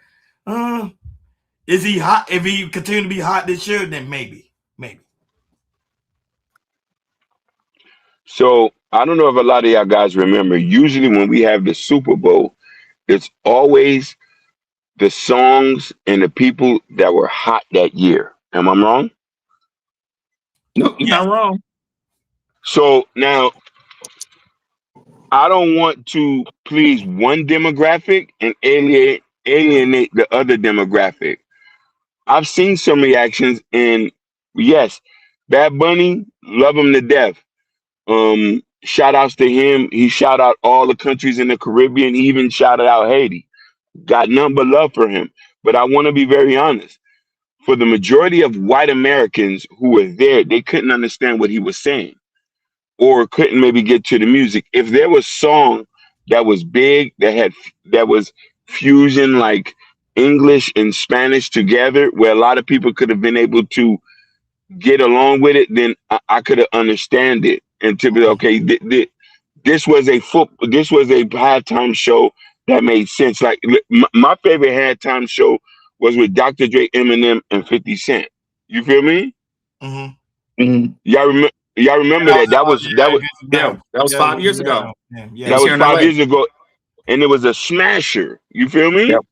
is he hot? If he continue to be hot this year, then maybe. So I don't know if a lot of y'all guys remember. Usually when we have the Super Bowl, it's always the songs and the people that were hot that year. Am I wrong? No, you're not wrong. So now I don't want to please one demographic and alienate the other demographic. I've seen some reactions, and yes, Bad Bunny, love him to death. Shout outs to him. He shout out all the countries in the Caribbean. He even shouted out Haiti. Got nothing but love for him. But I want to be very honest. For the majority of white Americans who were there, they couldn't understand what he was saying, or couldn't maybe get to the music. If there was song that was big, that was fusion like English and Spanish together, where a lot of people could have been able to get along with it, then I could have understand it. And to be okay, this was a halftime show that made sense. Like my favorite halftime show was with Dr. Dre, Eminem, and 50 Cent. You feel me? Y'all remember that? That was 5 years ago. That was 5 years ago, and it was a smasher. You feel me? Yep.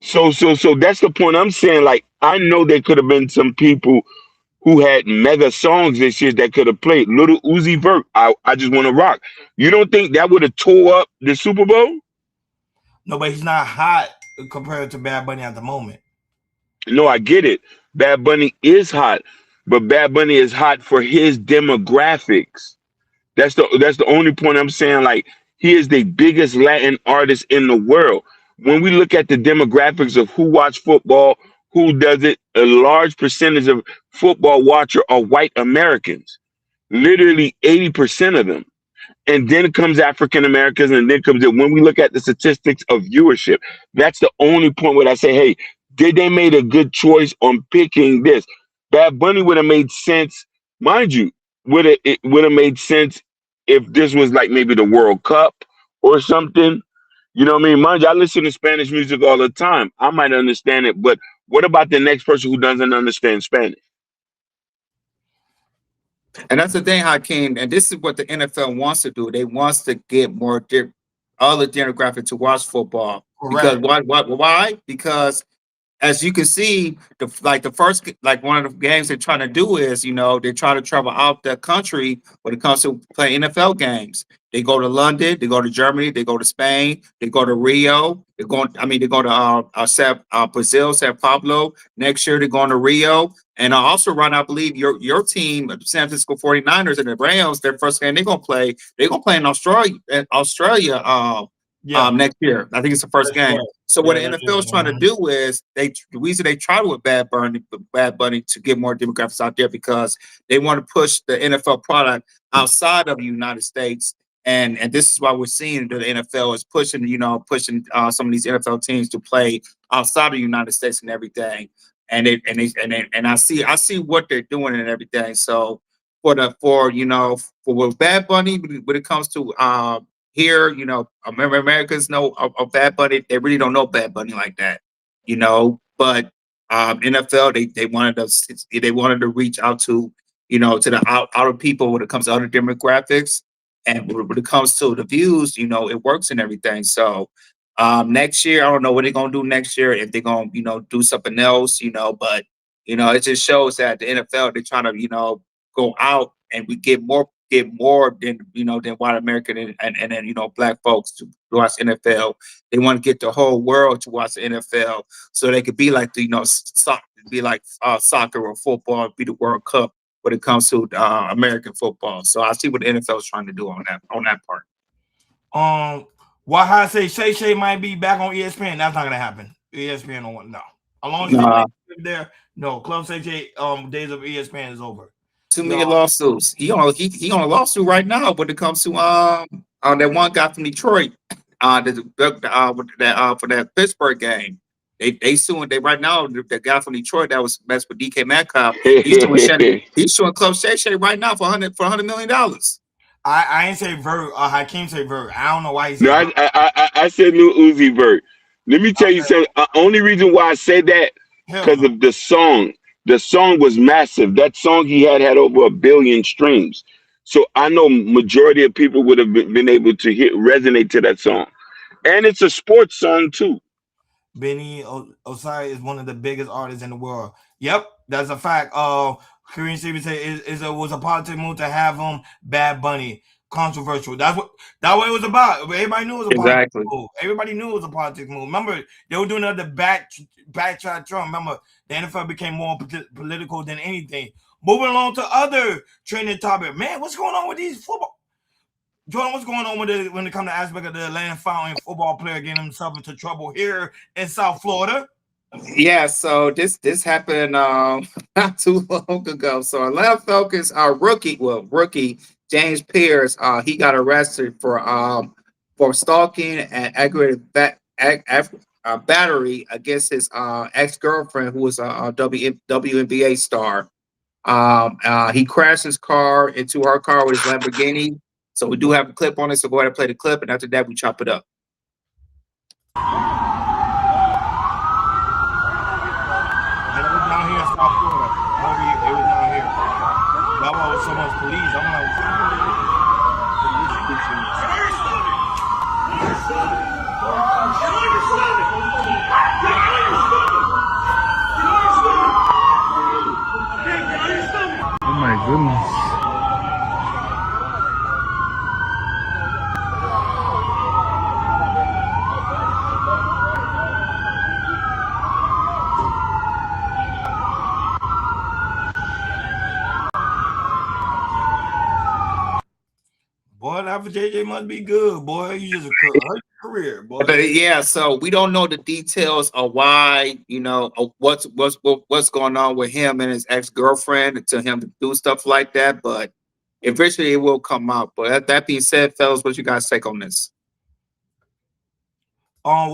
So that's the point I'm saying. Like, I know there could have been some people who had mega songs this year that could have played. Little Uzi Vert, I Just Want to Rock. You don't think that would have tore up the Super Bowl? No, but he's not hot compared to Bad Bunny at the moment. No, I get it. Bad Bunny is hot, but Bad Bunny is hot for his demographics. That's the only point I'm saying. Like, he is the biggest Latin artist in the world. When we look at the demographics of who watch football, who does it, a large percentage of football watcher are white Americans. Literally 80% of them. And then comes African Americans, and then comes it. When we look at the statistics of viewership, that's the only point where I say, hey, did they made a good choice on picking this? Bad Bunny would have made sense, mind you, it would have made sense if this was like maybe the World Cup or something. You know what I mean? Mind you, I listen to Spanish music all the time. I might understand it, but what about the next person who doesn't understand Spanish? And that's the thing, Hakeem. And this is what the NFL wants to do. They wants to get more other demographic to watch football. Correct. Because why? Because as you can see, one of the games they're trying to do is, they're trying to travel out the country when it comes to playing NFL games. They go to London, they go to Germany, they go to Spain, they go to Rio. They go to Brazil, Sao Paulo. Next year they're going to Rio. And also run, I believe your team, the San Francisco 49ers and the Rams, their first game they're gonna play in Australia next year. I think it's the first game. Right. So what the NFL is trying to do is the reason they try with Bad Bunny to get more demographics out there, because they want to push the NFL product outside of the United States. And this is why we're seeing that the NFL is pushing some of these NFL teams to play outside of the United States and everything. And I see what they're doing and everything. So for Bad Bunny, when it comes to here, Americans know of Bad Bunny. They really don't know Bad Bunny like that, But NFL, they wanted to reach out to to the outer people when it comes to other demographics, and when it comes to the views, it works and everything. So next year, I don't know what they're gonna do next year, if they're gonna do something else, but it just shows that the NFL, they're trying to go out and we get more than than white American and then black folks to watch NFL. They want to get the whole world to watch the NFL, so they could be like soccer or football, be the World Cup when it comes to American football. So I see what the NFL is trying to do on that part. Why I say Shay might be back on ESPN? That's not gonna happen. ESPN don't want no. As long as he's there, no. Club Shay days of ESPN is over. 2 million lawsuits. He on a lawsuit right now when it comes to that one guy from Detroit, for that Pittsburgh game. They suing right now the guy from Detroit that was messed with DK Metcalf. He's suing Club Shay Shay right now for $100 million. I ain't say Vert. Hakeem say Vert. I don't know why he said. No, I said Lil Uzi Vert. Let me tell you something. Only reason why I said that because of the song. The song was massive. That song he had over 1 billion streams. So I know majority of people would have been able to resonate to that song. And it's a sports song too. Benny Osai is one of the biggest artists in the world. Yep, that's a fact. Korean Stevens said it was a politic move to have him Bad Bunny controversial. That's what it was about. Everybody knew it was a politic move. Everybody knew it was a politic move. Remember, they were doing another backtrack Trump. Remember, the NFL became more political than anything. Moving along to other trending topic. Man, what's going on with these football? Jordan, what's going on with it when it comes to aspect of the Atlanta Falcons football player getting himself into trouble here in South Florida? Yeah, so this happened not too long ago. So Atlanta Falcons rookie James Pierce, he got arrested for stalking and aggravated battery against his ex-girlfriend, who was a WNBA star. He crashed his car into her car with his Lamborghini. So we do have a clip on it. So go ahead and play the clip, and after that, we chop it up. Down here in South Florida. It was down here. That was so much police. I'm like, oh my goodness. boy, that for JJ must be good, boy. You just hurt your career, boy. But yeah, so we don't know the details of why, of what's going on with him and his ex-girlfriend to him to do stuff like that. But eventually it will come out. But that being said, fellas, what you guys take on this?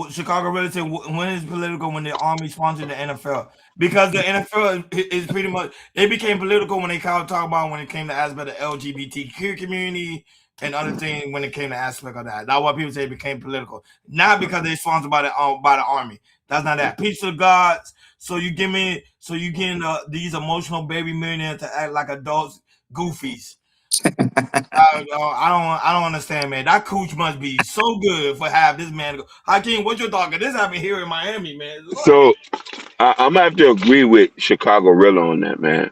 Chicago really said when is political when the Army sponsored the NFL, because the NFL is pretty much, they became political when they kind of talk about when it came to aspect of the LGBTQ community and other things when it came to aspect of that. That's why people say it became political, not because they're sponsored by the Army. That's not that. Peace to the gods. So you getting these emotional baby millionaires to act like adults, goofies. I don't understand, man. That coach must be so good for have this man. Hakeem, what you talking? This happened here in Miami, man. So I'm gonna have to agree with Chicago Rilla on that, man.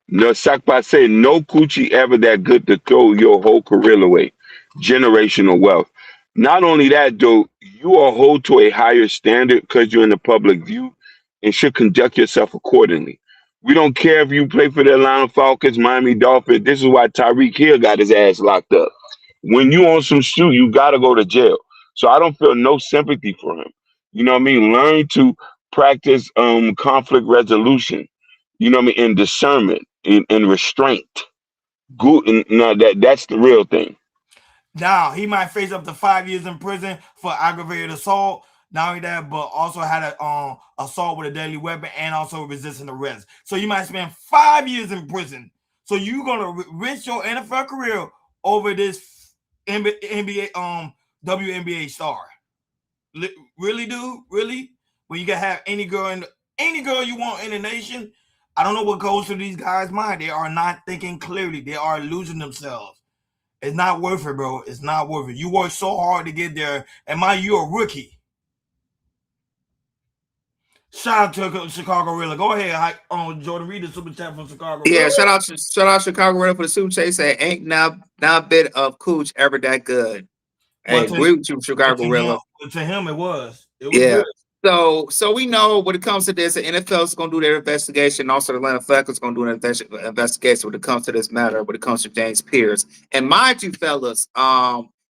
No, Sakpa say no coochie ever that good to throw your whole career away. Generational wealth. Not only that, though, you are held to a higher standard because you're in the public view and should conduct yourself accordingly. We don't care if you play for the Atlanta Falcons, Miami Dolphins. This is why Tyreek Hill got his ass locked up. When you on some shoe, you got to go to jail. So I don't feel no sympathy for him. You know what I mean? Learn to practice conflict resolution. You know what I mean? And discernment and restraint. Good. Now that's the real thing. Now he might face up to 5 years in prison for aggravated assault. Not only that, but also had an assault with a deadly weapon and also resisting arrest. So you might spend 5 years in prison. So you're gonna risk your NFL career over this NBA WNBA star. Really, dude? Really? When you can have any girl you want in the nation? I don't know what goes through these guys' mind. They are not thinking clearly. They are losing themselves. It's not worth it, bro. It's not worth it. You worked so hard to get there, and you're a rookie. Shout out to Chicago Rilla. Go ahead, Jordan. Read the super chat from Chicago. Yeah, shout out Chicago Rilla for the super chat. Say ain't not bit of cooch ever that good. Hey, agree with you, Chicago Rilla. To him, it was. Yeah. Good. So we know when it comes to this, the NFL is going to do their investigation. Also, the Atlanta Falcons is going to do an investigation when it comes to this matter. When it comes to James Pierce, and mind you, fellas,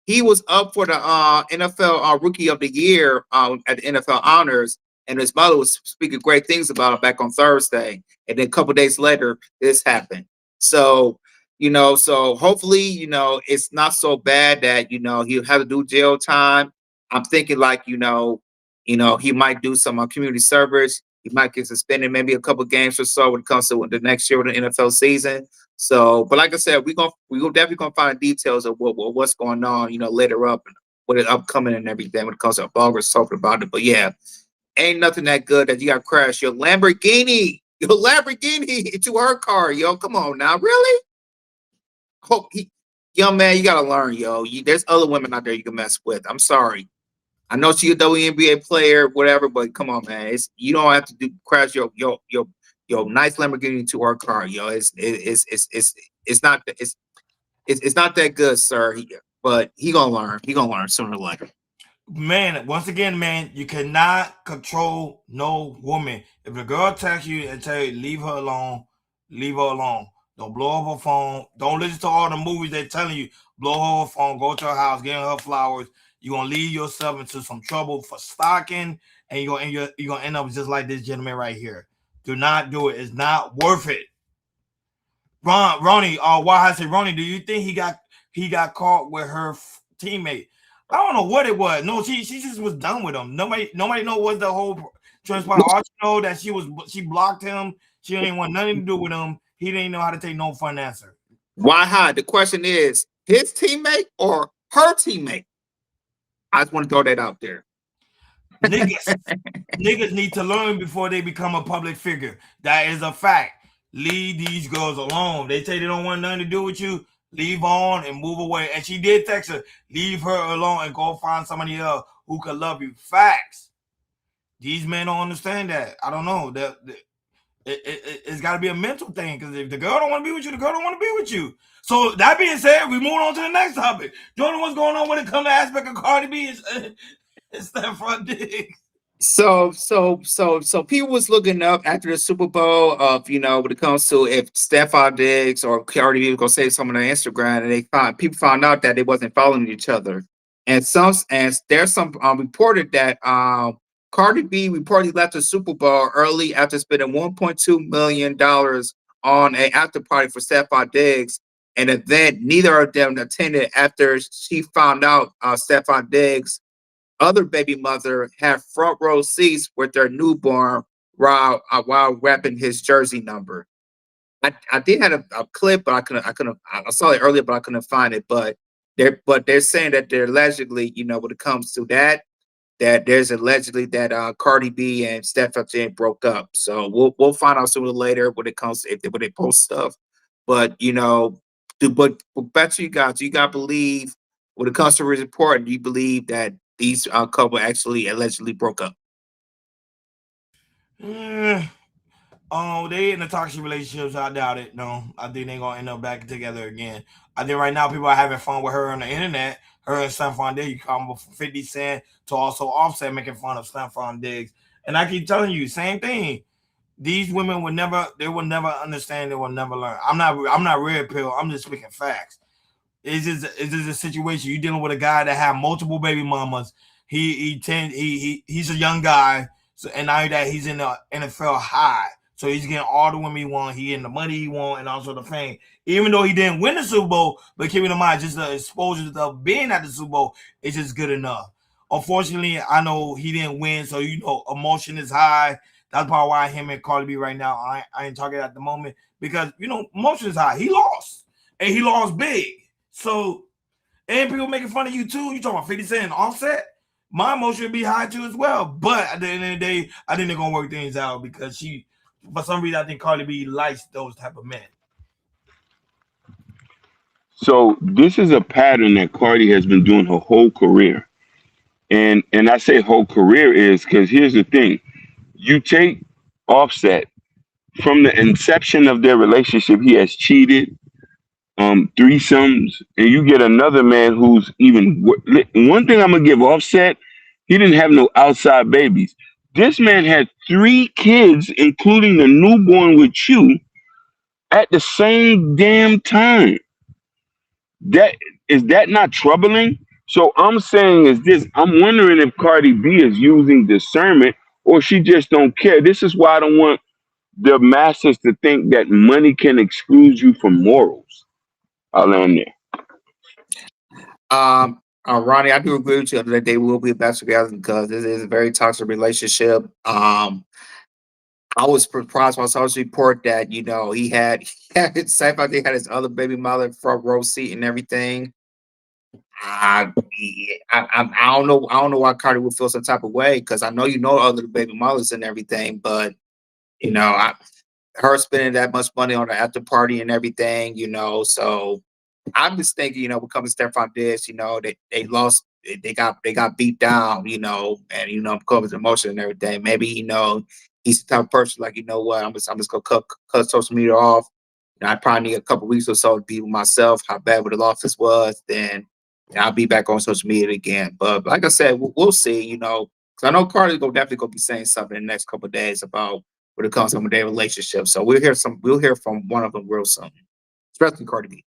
he was up for the NFL Rookie of the Year at the NFL Honors. And his mother was speaking great things about him back on Thursday. And then a couple days later, this happened. So, so hopefully, it's not so bad that, he'll have to do jail time. I'm thinking like, he might do some community service. He might get suspended maybe a couple games or so when it comes to the next year of the NFL season. So, but like I said, we're definitely gonna find details of what's going on, later up with it upcoming and everything when it comes to August talking about it. But yeah, ain't nothing that good that you got to crash your Lamborghini into her car, yo. Come on now, really? Young man, you gotta learn, yo. There's other women out there you can mess with. I'm sorry. I know she's a WNBA player, whatever, but come on, man. You don't have to crash your nice Lamborghini into her car, yo. It's not that good, sir. But he gonna learn. He gonna learn sooner or later. Man, once again, man, you cannot control no woman. If a girl texts you and tell you leave her alone, leave her alone. Don't blow up her phone. Don't listen to all the movies they're telling you. Blow her phone, go to her house, get her flowers. You're gonna lead yourself into some trouble for stalking, and you're gonna end up just like this gentleman right here. Do not do it. It's not worth it. Ronnie, why I say Ronnie, do you think he got caught with her teammate? I don't know what it was. No, she just was done with him. Nobody know what the whole transpire. All you know that she blocked him. She didn't want nothing to do with him. He didn't know how to take no for an answer. Why hide? The question is his teammate or her teammate? I just want to throw that out there. Niggas need to learn before they become a public figure. That is a fact. Leave these girls alone. They say they don't want nothing to do with you. Leave on and move away. And she did text her, leave her alone and go find somebody else who could love you. Facts. These men don't understand that. I don't know. It's got to be a mental thing, because if the girl don't want to be with you, the girl don't want to be with you. So that being said, we move on to the next topic. Do you know what's going on when it comes to aspect of Cardi B? It's that front dig. So people was looking up after the Super Bowl of, when it comes to if Stephon Diggs or Cardi B was gonna say something on Instagram, and people found out that they wasn't following each other, and there's some reported that Cardi B reportedly left the Super Bowl early after spending $1.2 million on an after party for Stephon Diggs, an event neither of them attended after she found out Stephon Diggs' other baby mother had front row seats with their newborn while wrapping his jersey number. I did have a clip, but I saw it earlier, but I couldn't find it. But they're saying that they're allegedly, when it comes to that there's allegedly that Cardi B and Stephon broke up. So we'll find out sooner or later when it comes to when they post stuff. But but back to you guys, you gotta believe when it comes to report, you believe that these couple actually allegedly broke up. They in a toxic relationships. I doubt it. No, I think they're gonna end up back together again. I think right now people are having fun with her on the internet. Her and Stephon Diggs, you come from 50 Cent to also Offset making fun of Stephon Diggs. And I keep telling you, same thing. These women will never understand. They will never learn. I'm not red pill. I'm just speaking facts. It's just a situation. You're dealing with a guy that had multiple baby mamas. He's a young guy. So, and now that he's in the NFL high, so he's getting all the women he wants. He getting the money he wants, and also the fame. Even though he didn't win the Super Bowl, but keeping in mind, just the exposure of being at the Super Bowl is just good enough. Unfortunately, I know he didn't win, so emotion is high. That's probably why him and Cardi B right now, I ain't talking at the moment, because emotion is high. He lost, and he lost big. So, and people making fun of you too. You talking about 50 Cent and Offset? My emotion would be high too as well. But at the end of the day, I think they're gonna work things out, because for some reason, I think Cardi B likes those type of men. So this is a pattern that Cardi has been doing her whole career. And I say whole career is because here's the thing. You take Offset from the inception of their relationship, he has cheated, threesomes, and you get another man who's even one thing I'm gonna give Offset, he didn't have no outside babies. This man had 3 kids, including the newborn with you, at the same damn time. That not troubling? So I'm saying is this, I'm wondering if Cardi B is using discernment or she just don't care. This is why I don't want the masses to think that money can exclude you from morals. I'll land there. Ronnie, I do agree with you that they will be back together because this is a very toxic relationship. I was surprised when I saw this report that he had same fact they had his other baby mother front row seat and everything. I, I don't know why Cardi would feel some type of way because I know other baby mothers and everything, but I her spending that much money on the after party and everything, so I'm just thinking, what comes to Stephon Diggs, they lost, they got beat down, and because of emotion and everything. Maybe he's the type of person like, what, I'm just gonna cut social media off. I probably need a couple weeks or so to be with myself. How bad what the losses was, then I'll be back on social media again. But like I said, we'll see. Because I know Cardi's definitely gonna be saying something in the next couple of days about when it comes to their relationship. So we'll hear from one of them real soon, especially Cardi B.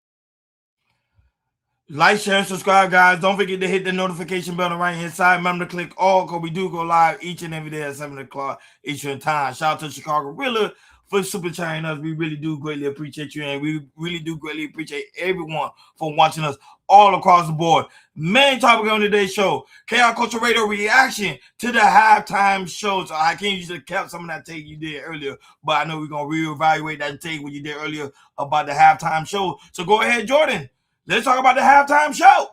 Like, share, and subscribe, guys. Don't forget to hit the notification bell on the right hand side. Remember to click all because we do go live each and every day at 7 o'clock Eastern time. Shout out to Chicago Gorilla for super chatting us. We really do greatly appreciate you, and we really do greatly appreciate everyone for watching us all across the board. Main topic on today's show: Chaos Culture Radio reaction to the halftime show. So I can't usually kept some of that take you did earlier, but I know we're gonna reevaluate that take what you did earlier about the halftime show. So go ahead, Jordan. Let's talk about the halftime show.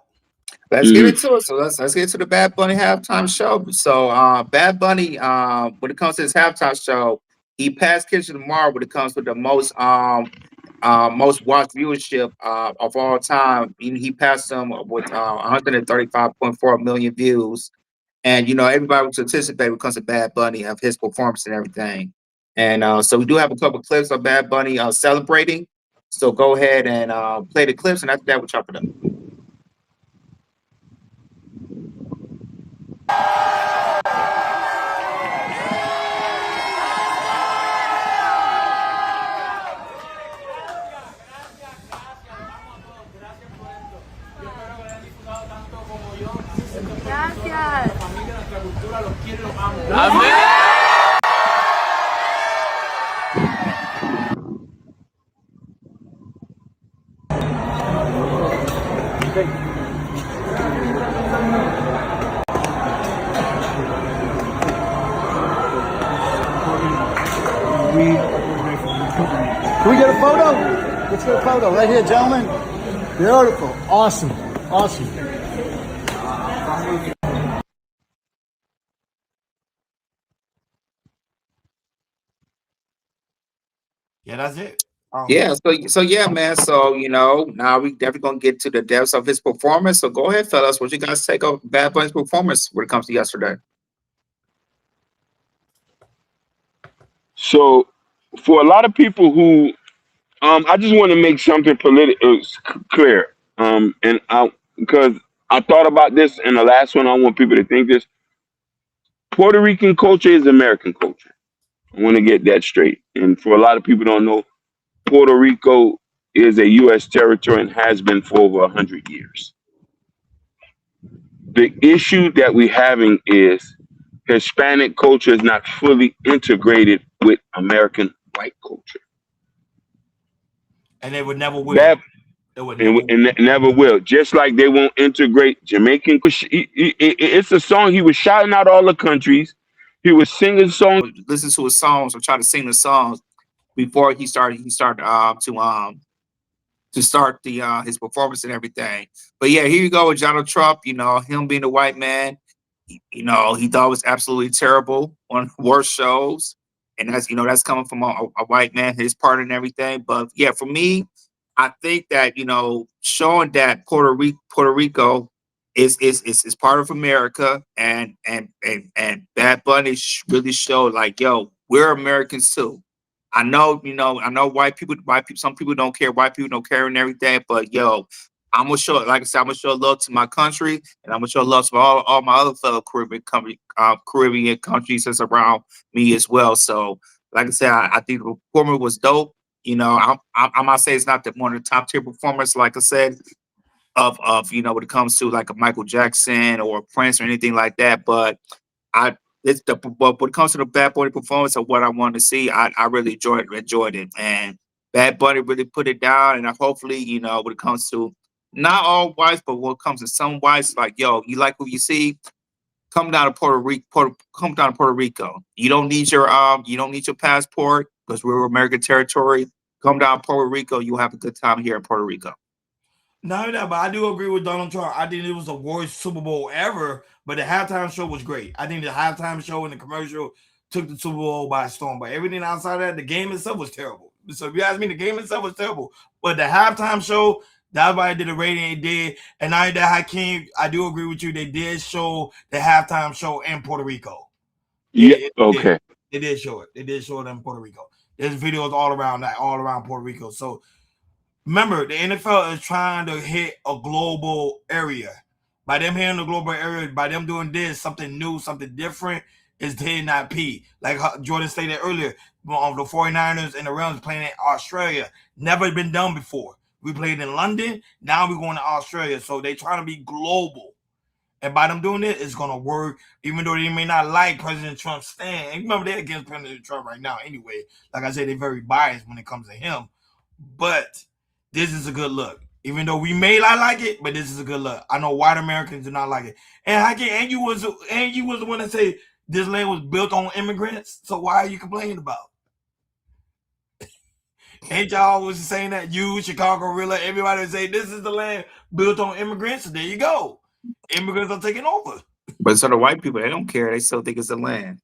Let's get into it. So let's get to the Bad Bunny halftime show. So Bad Bunny, when it comes to his halftime show, he passed Kendrick Lamar when it comes to the most most watched viewership of all time. He passed him with 135.4 million views. And everybody was anticipating when it comes to Bad Bunny of his performance and everything. And so we do have a couple of clips of Bad Bunny celebrating. So go ahead and play the clips, and after that, we'll chop it up. Can we get a photo? Let's get a photo. Right here, gentlemen. Beautiful. Awesome. Awesome. Yeah, that's it. Yeah, so yeah, man. So now we definitely gonna get to the depths of his performance. So go ahead, fellas. What you guys take of Bad Bunny's performance when it comes to yesterday? So, for a lot of people who, I just want to make something clear. And because I thought about this in the last one, I want people to think this. Puerto Rican culture is American culture. I want to get that straight. And for a lot of people who don't know, Puerto Rico is a U.S. territory and has been for over 100 years. The issue that we're having is Hispanic culture is not fully integrated with American white culture. And they would never will. And never will. Just like they won't integrate Jamaican. It's a song. He was shouting out all the countries. He was singing songs. Listen to his songs or try to sing the songs before he started to start the his performance and everything. But yeah, here you go with Donald Trump. Him being a white man. He thought it was absolutely terrible, one of the worst shows, and that's coming from a white man, his part and everything. But yeah, for me, I think that showing that Puerto Rico is part of America, and Bad Bunny really showed like, yo, we're Americans too. I know white people, some people don't care, white people don't care and everything, but yo, I'm gonna show, like I said, I'm gonna show love to my country, and I'm gonna show love to all my other fellow Caribbean countries that's around me as well. So, like I said, I think the performance was dope. I'm not saying it's not one of the top tier performers, like I said, of when it comes to like a Michael Jackson or Prince or anything like that, but but when it comes to the Bad Bunny performance of what I wanted to see, I really enjoyed it, and Bad Bunny really put it down. And hopefully, you know, when it comes to not all whites, but when it comes to some whites, like, yo, you like what you see, come down to Puerto Rico. Come down to Puerto Rico. You don't need your passport because we're American territory. Come down to Puerto Rico. You'll have a good time here in Puerto Rico. No, but I do agree with Donald Trump. I think it was the worst Super Bowl ever, but the halftime show was great. I think the halftime show and the commercial took the Super Bowl by storm. But everything outside of that, the game itself was terrible. So if you ask me, the game itself was terrible. But the halftime show, that's why I did the rating it did. And now that Hakeem, I do agree with you. They did show the halftime show in Puerto Rico. Yeah. Okay. They did show it. They did show it in Puerto Rico. There's videos all around Puerto Rico. So remember, the NFL is trying to hit a global area. By them hitting the global area, by them doing this, something new, something different, is did not pee. Like Jordan stated earlier, the 49ers and the Rams playing in Australia. Never been done before. We played in London. Now we're going to Australia. So they trying to be global. And by them doing it, it's going to work, even though they may not like President Trump's stand. And remember, they're against President Trump right now anyway. Like I said, they're very biased when it comes to him. But this is a good look. Even though we may not like it, but this is a good look. I know white Americans do not like it. And you was the one that say this land was built on immigrants. So why are you complaining about? Ain't y'all always saying that? You, Chicago Rilla, everybody say this is the land built on immigrants. So there you go. Immigrants are taking over. But so the white people, they don't care. They still think it's the land.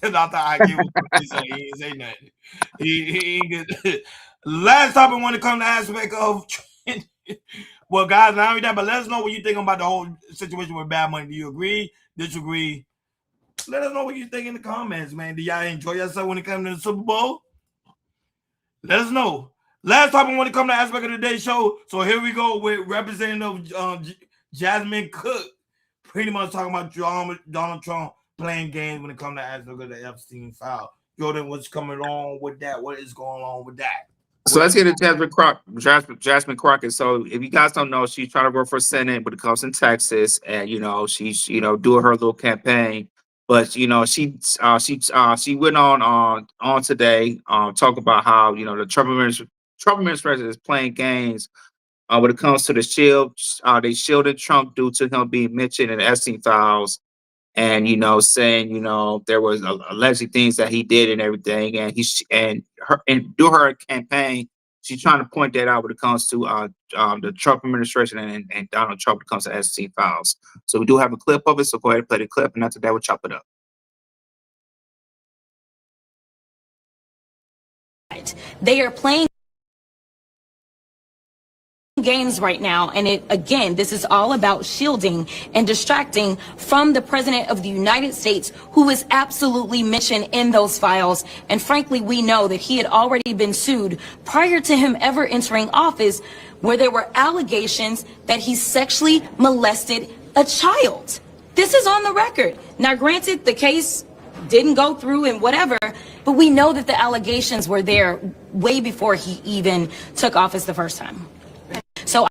I thought I give him he ain't say nothing. He ain't good. Last topic when it comes to aspect of well, guys, not only that, but let us know what you think about the whole situation with Bad Money. Do you agree? Disagree? Let us know what you think in the comments, man. Do y'all enjoy yourself when it comes to the Super Bowl? Let us know. Last topic when it comes to aspect of the day show. So here we go with Representative Jasmine Cook, pretty much talking about Donald Trump playing games when it comes to aspect of the Epstein file. Jordan, what's coming on with that? What is going on with that? So let's get to Jasmine Crockett. So if you guys don't know, she's trying to run for Senate, but it comes in Texas, and she's doing her little campaign. But she went on today, talk about how the Trump administration is playing games when it comes to the shield. They shielded Trump due to him being mentioned in the Epstein files, and saying there was alleged things that he did and everything, and do her campaign, she's trying to point that out when it comes to the Trump administration and Donald Trump when it comes to Epstein files. So we do have a clip of it, so go ahead and play the clip, and after that we'll chop it up. They are playing games right now, and this is all about shielding and distracting from the president of the United States, who is absolutely mentioned in those files. And frankly, we know that he had already been sued prior to him ever entering office, where there were allegations that he sexually molested a child. This is on the record. Now, granted, the case didn't go through and whatever, but we know that the allegations were there way before he even took office the first time. So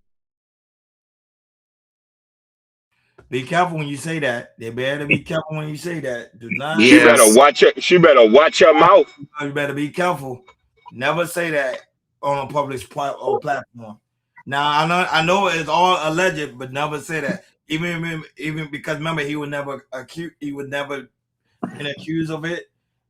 be careful when you say that. They better be careful when you say that. Do not. She better watch it. She better watch her mouth. You better be careful. Never say that on a public platform. Now I know it's all alleged, but never say that. Even because remember, he would never been accused of it.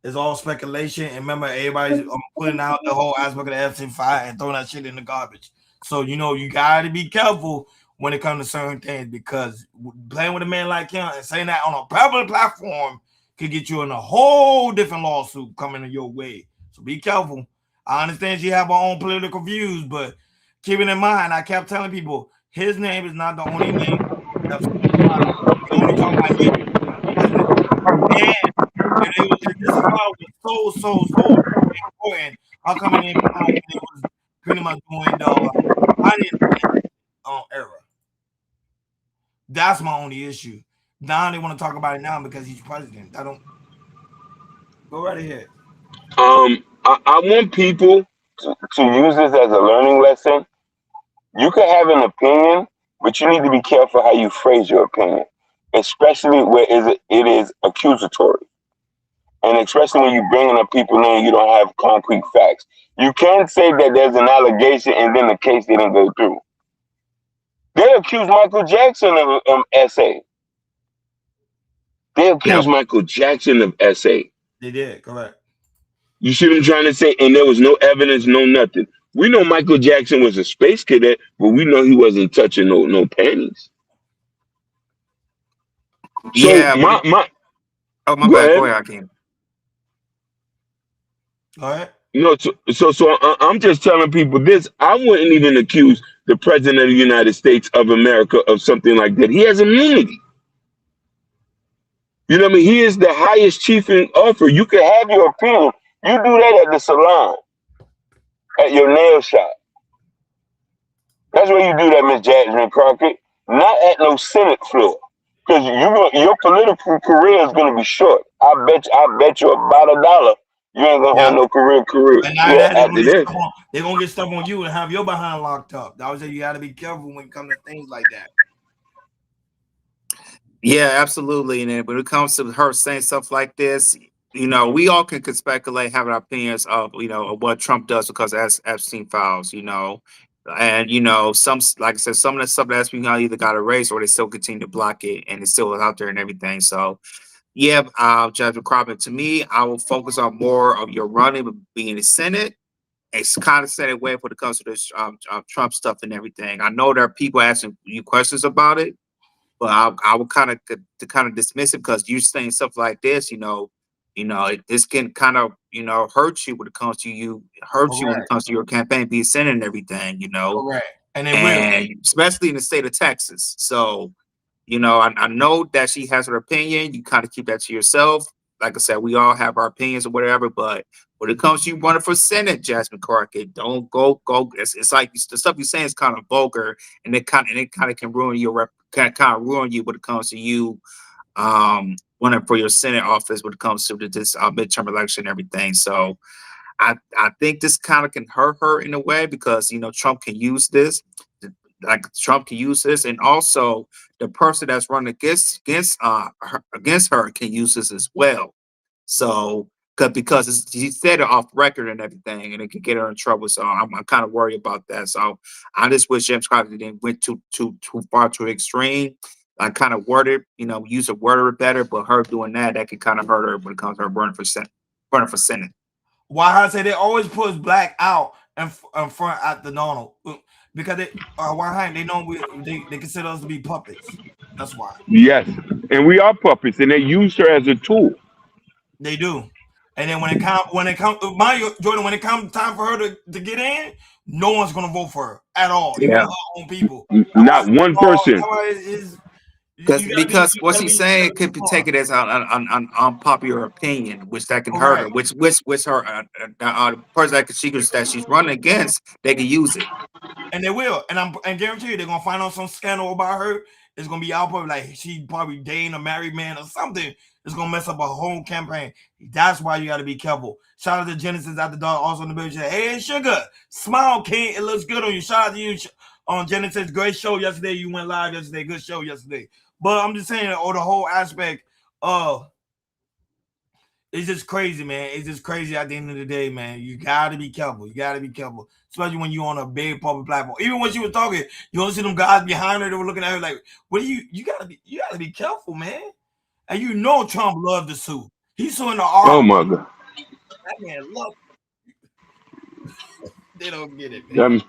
It's all speculation. And remember, everybody's putting out the whole aspect of the Epstein file and throwing that shit in the garbage. So you gotta be careful when it comes to certain things, because playing with a man like him and saying that on a public platform could get you in a whole different lawsuit coming in your way. So be careful. I understand you have her own political views, but keep it in mind, I kept telling people his name is not the only name. That's only talking about him. And this file was so important. How come it was pretty much doing the era? That's my only issue. Now they want to talk about it now because he's president. I don't. Go right ahead. I want people to use this as a learning lesson. You can have an opinion, but you need to be careful how you phrase your opinion, especially where it is accusatory. And especially when you're bringing up people in, you don't have concrete facts. You can't say that there's an allegation and then the case didn't go through. They accused Michael Jackson of SA. They accused Michael Jackson of SA. They did, correct. You see what I'm trying to say? And there was no evidence, no nothing. We know Michael Jackson was a space cadet, but we know he wasn't touching no panties. So Yeah. my Oh, my go bad. ahead. Go ahead, Akeem. All right. No, so I'm just telling people this. I wouldn't even accuse the president of the United States of America of something like that. He has immunity. You know what I mean? He is the highest chief in office. You can have your opinion. You do that at the salon, at your nail shop. That's where you do that, Miss Jasmine Crockett. Not at no Senate floor, because your political career is going to be short. I bet you about $1 you ain't gonna have no career. And now Yeah, that after this. they're gonna get stuff on you and have your behind locked up. That was it. You got to be careful when it comes to things like that. Yeah, absolutely. And then when it comes to her saying stuff like this, we all can speculate, have our opinions of, of what Trump does because of Epstein files, and some, like I said, some of the stuff that's being either got erased or they still continue to block it and it's still out there and everything. So, yeah, Judge McCrobbin, to me, I will focus on more of your running, but being in the Senate. It's kind of set away when it comes to this Trump stuff and everything. I know there are people asking you questions about it. But I would kind of dismiss it because you saying stuff like this, this can kind of hurt you when it comes to you when it comes to your campaign being Senate and everything, Correct. And it will, especially in the state of Texas. So, I know that she has her opinion. You kind of keep that to yourself. Like I said, we all have our opinions or whatever, but when it comes to you running for Senate, Jasmine Crockett, don't go. It's like the stuff you're saying is kind of vulgar, and it kind of can ruin your kind of ruin you when it comes to you running for your Senate office when it comes to this midterm election and everything. So I think this kind of can hurt her in a way because Trump can use this. And also the person that's running against her can use this as well. So because he said it off record and everything, and it could get her in trouble. So I'm kind of worried about that. So I just wish James Crockett didn't went too far to extreme. I kind of worded, use a word better, but her doing that could kind of hurt her when it comes to her running for Senate. Why I say they always put black out in front at the Donald because they know they consider us to be puppets. That's why. Yes, and we are puppets, and they use her as a tool. They do. And then when it comes Jordan, when it comes time for her to get in, no one's gonna vote for her at all. Yeah. Even her own people. Not one person. Because what she's saying could be taken as an unpopular opinion, which that can hurt her. Which her person that she's running against, they can use it. And they will. And guarantee you they're gonna find out some scandal about her. It's gonna be out probably like she probably dating a married man or something. It's gonna mess up a whole campaign. That's why you gotta be careful. Shout out to Genesis at the dog, also in the building. Hey, Sugar, smile, King. It looks good on you. Shout out to you on Genesis. Great show yesterday. You went live yesterday. Good show yesterday. But I'm just saying, the whole aspect of it's just crazy, man. It's just crazy at the end of the day, man. You gotta be careful. You gotta be careful, especially when you're on a big public platform. Even when she was talking, you don't see them guys behind her that were looking at her like, "What do you gotta be careful, man." And Trump loved the suit. He's suing the art. Oh my God. That man love. They don't get it, man.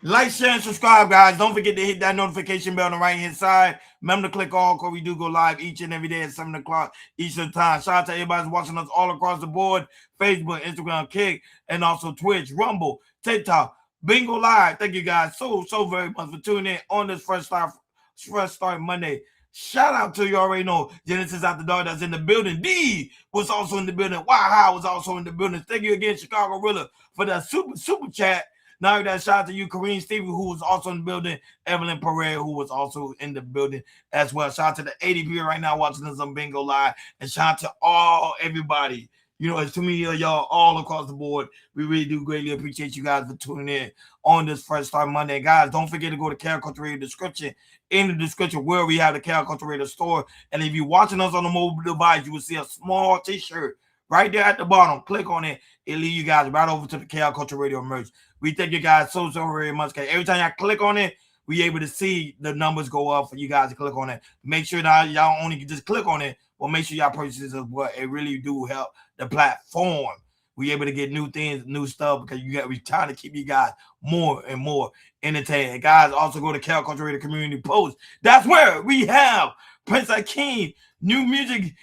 Like, share, and subscribe, guys. Don't forget to hit that notification bell on the right-hand side. Remember to click all, because we do go live each and every day at 7 o'clock Eastern time. Shout out to everybody who's watching us all across the board. Facebook, Instagram, Kick, and also Twitch, Rumble, TikTok, Bingo Live. Thank you guys so very much for tuning in on this Fresh Start Monday. Shout out to you already know Genesis After Dark that's in the building. D was also in the building. Wow was also in the building. Thank you again, Chicago Rilla, for that super chat. Now that shout out to you, Kareem Stevie, who was also in the building. Evelyn Pereira, who was also in the building as well. Shout out to the 80 people right now watching us on Bingo Live. And shout out to everybody. You know, it's too many of y'all all across the board. We really do greatly appreciate you guys for tuning in on this Fresh Start Monday. Guys, don't forget to go to Carol Culture description. In the description where we have the Carol Culture store. And if you're watching us on a mobile device, you will see a small t-shirt right there at the bottom. Click on it. It'll lead you guys right over to the Carol Culture Radio merch. We thank you guys so very much. Every time y'all click on it, we able to see the numbers go up for you guys to click on it. Make sure that y'all only can just click on it, but make sure y'all purchase as well. It really do help the platform. We able to get new things, new stuff, because we trying to keep you guys more and more entertained. Guys, also go to Carol Culture Radio Community Post. That's where we have Prince Akeem, new music.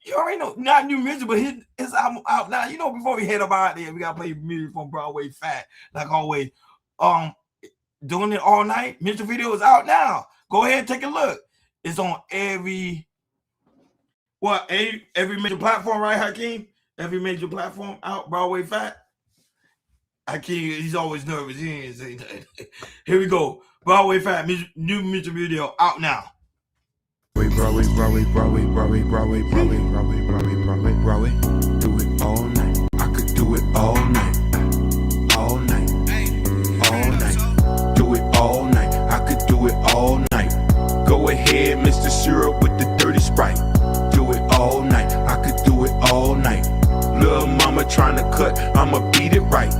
You already know, not new music, but his album out now. You know, before we head up out there, we gotta play music from Broadway Fat, like always. Doing it all night. Music video is out now. Go ahead and take a look. It's on every major platform, right, Hakeem? Every major platform out. Broadway Fat. Hakeem, he's always nervous. He ain't saying that. Here we go. Broadway Fat, new music video out now. Broadway. Do it all night. I could do it all night. All night. All night. Do it all night. I could do it all night. Go ahead, Mr. Syrup with the dirty Sprite. Do it all night. I could do it all night. Little mama trying to cut, I'ma beat it right.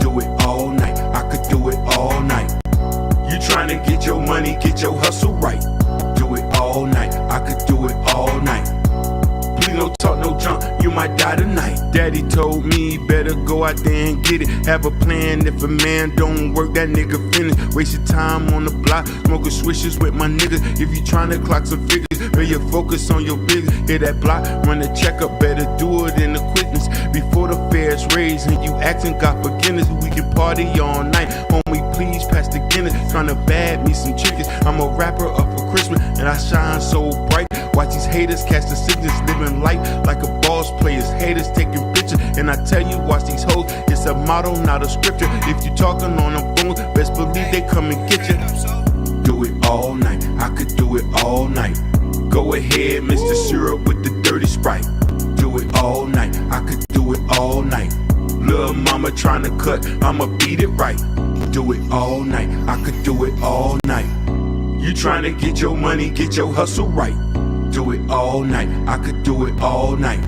Do it all night. I could do it all night. You trying to get your money, get your hustle right. Do it all night. I could do it all night. Please don't talk no junk, you might die tonight. Daddy told me better go out there and get it. Have a plan, if a man don't work, that nigga finish. Waste your time on the block, smoking swishes with my niggas. If you tryna clock some figures, better focus on your business. Hit that block, run the checkup, better do it in the quickness. Before the fair's raised and you asking God forgiveness, we can party all night. Homie, please pass the Guinness. Tryna bag me some chickens. I'm a rapper up for Christmas and I shine so bright. Watch these haters catch the sickness, living life like a boss players. Haters taking pictures, and I tell you, watch these hoes. It's a motto, not a scripture. If you talking on the phone, best believe they come and get you. Do it all night. I could do it all night. Go ahead, Mr. Syrup with the dirty Sprite. Do it all night. I could do it all night. Little mama trying to cut, I'ma beat it right. Do it all night. I could do it all night. You trying to get your money, get your hustle right. Do it all night. I could do it all night.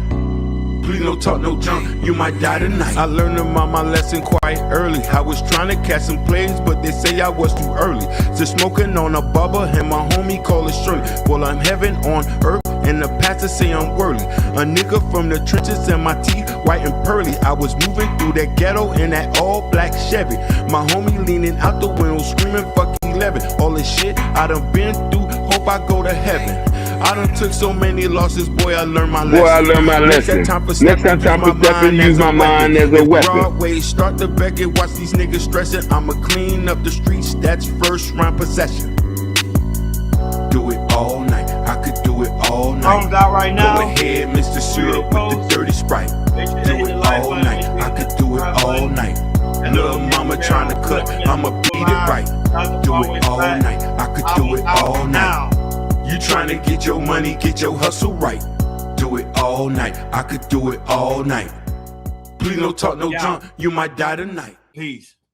Please don't talk no junk, you might die tonight. I learned about my lesson quite early. I was trying to catch some plays, but they say I was too early. Just smoking on a bubba, and my homie call it Shirley. Well, I'm heaven on earth, and the pastor say I'm worthy. A nigga from the trenches and my teeth white and pearly. I was moving through that ghetto in that all black Chevy. My homie leaning out the window screaming fuck 11. All this shit I done been through, hope I go to heaven. I done took so many losses, boy, I learned my lesson. Boy, I learned my lesson. Next time for stepping, use my mind as a weapon. Broadway, start the Beckett, watch these niggas stressing. I'ma clean up the streets, that's first round possession. Do it all night, I could do it all night. Songs out right now. Go ahead, Mr. Syrup with the dirty Sprite. Do it all night, I could do it all night. Little mama trying to cut, I'ma beat it right. Do it all night, I could do it all night. You trying to get your money, get your hustle right. Do it all night, I could do it all night. Please don't talk no junk, you might die tonight. Peace.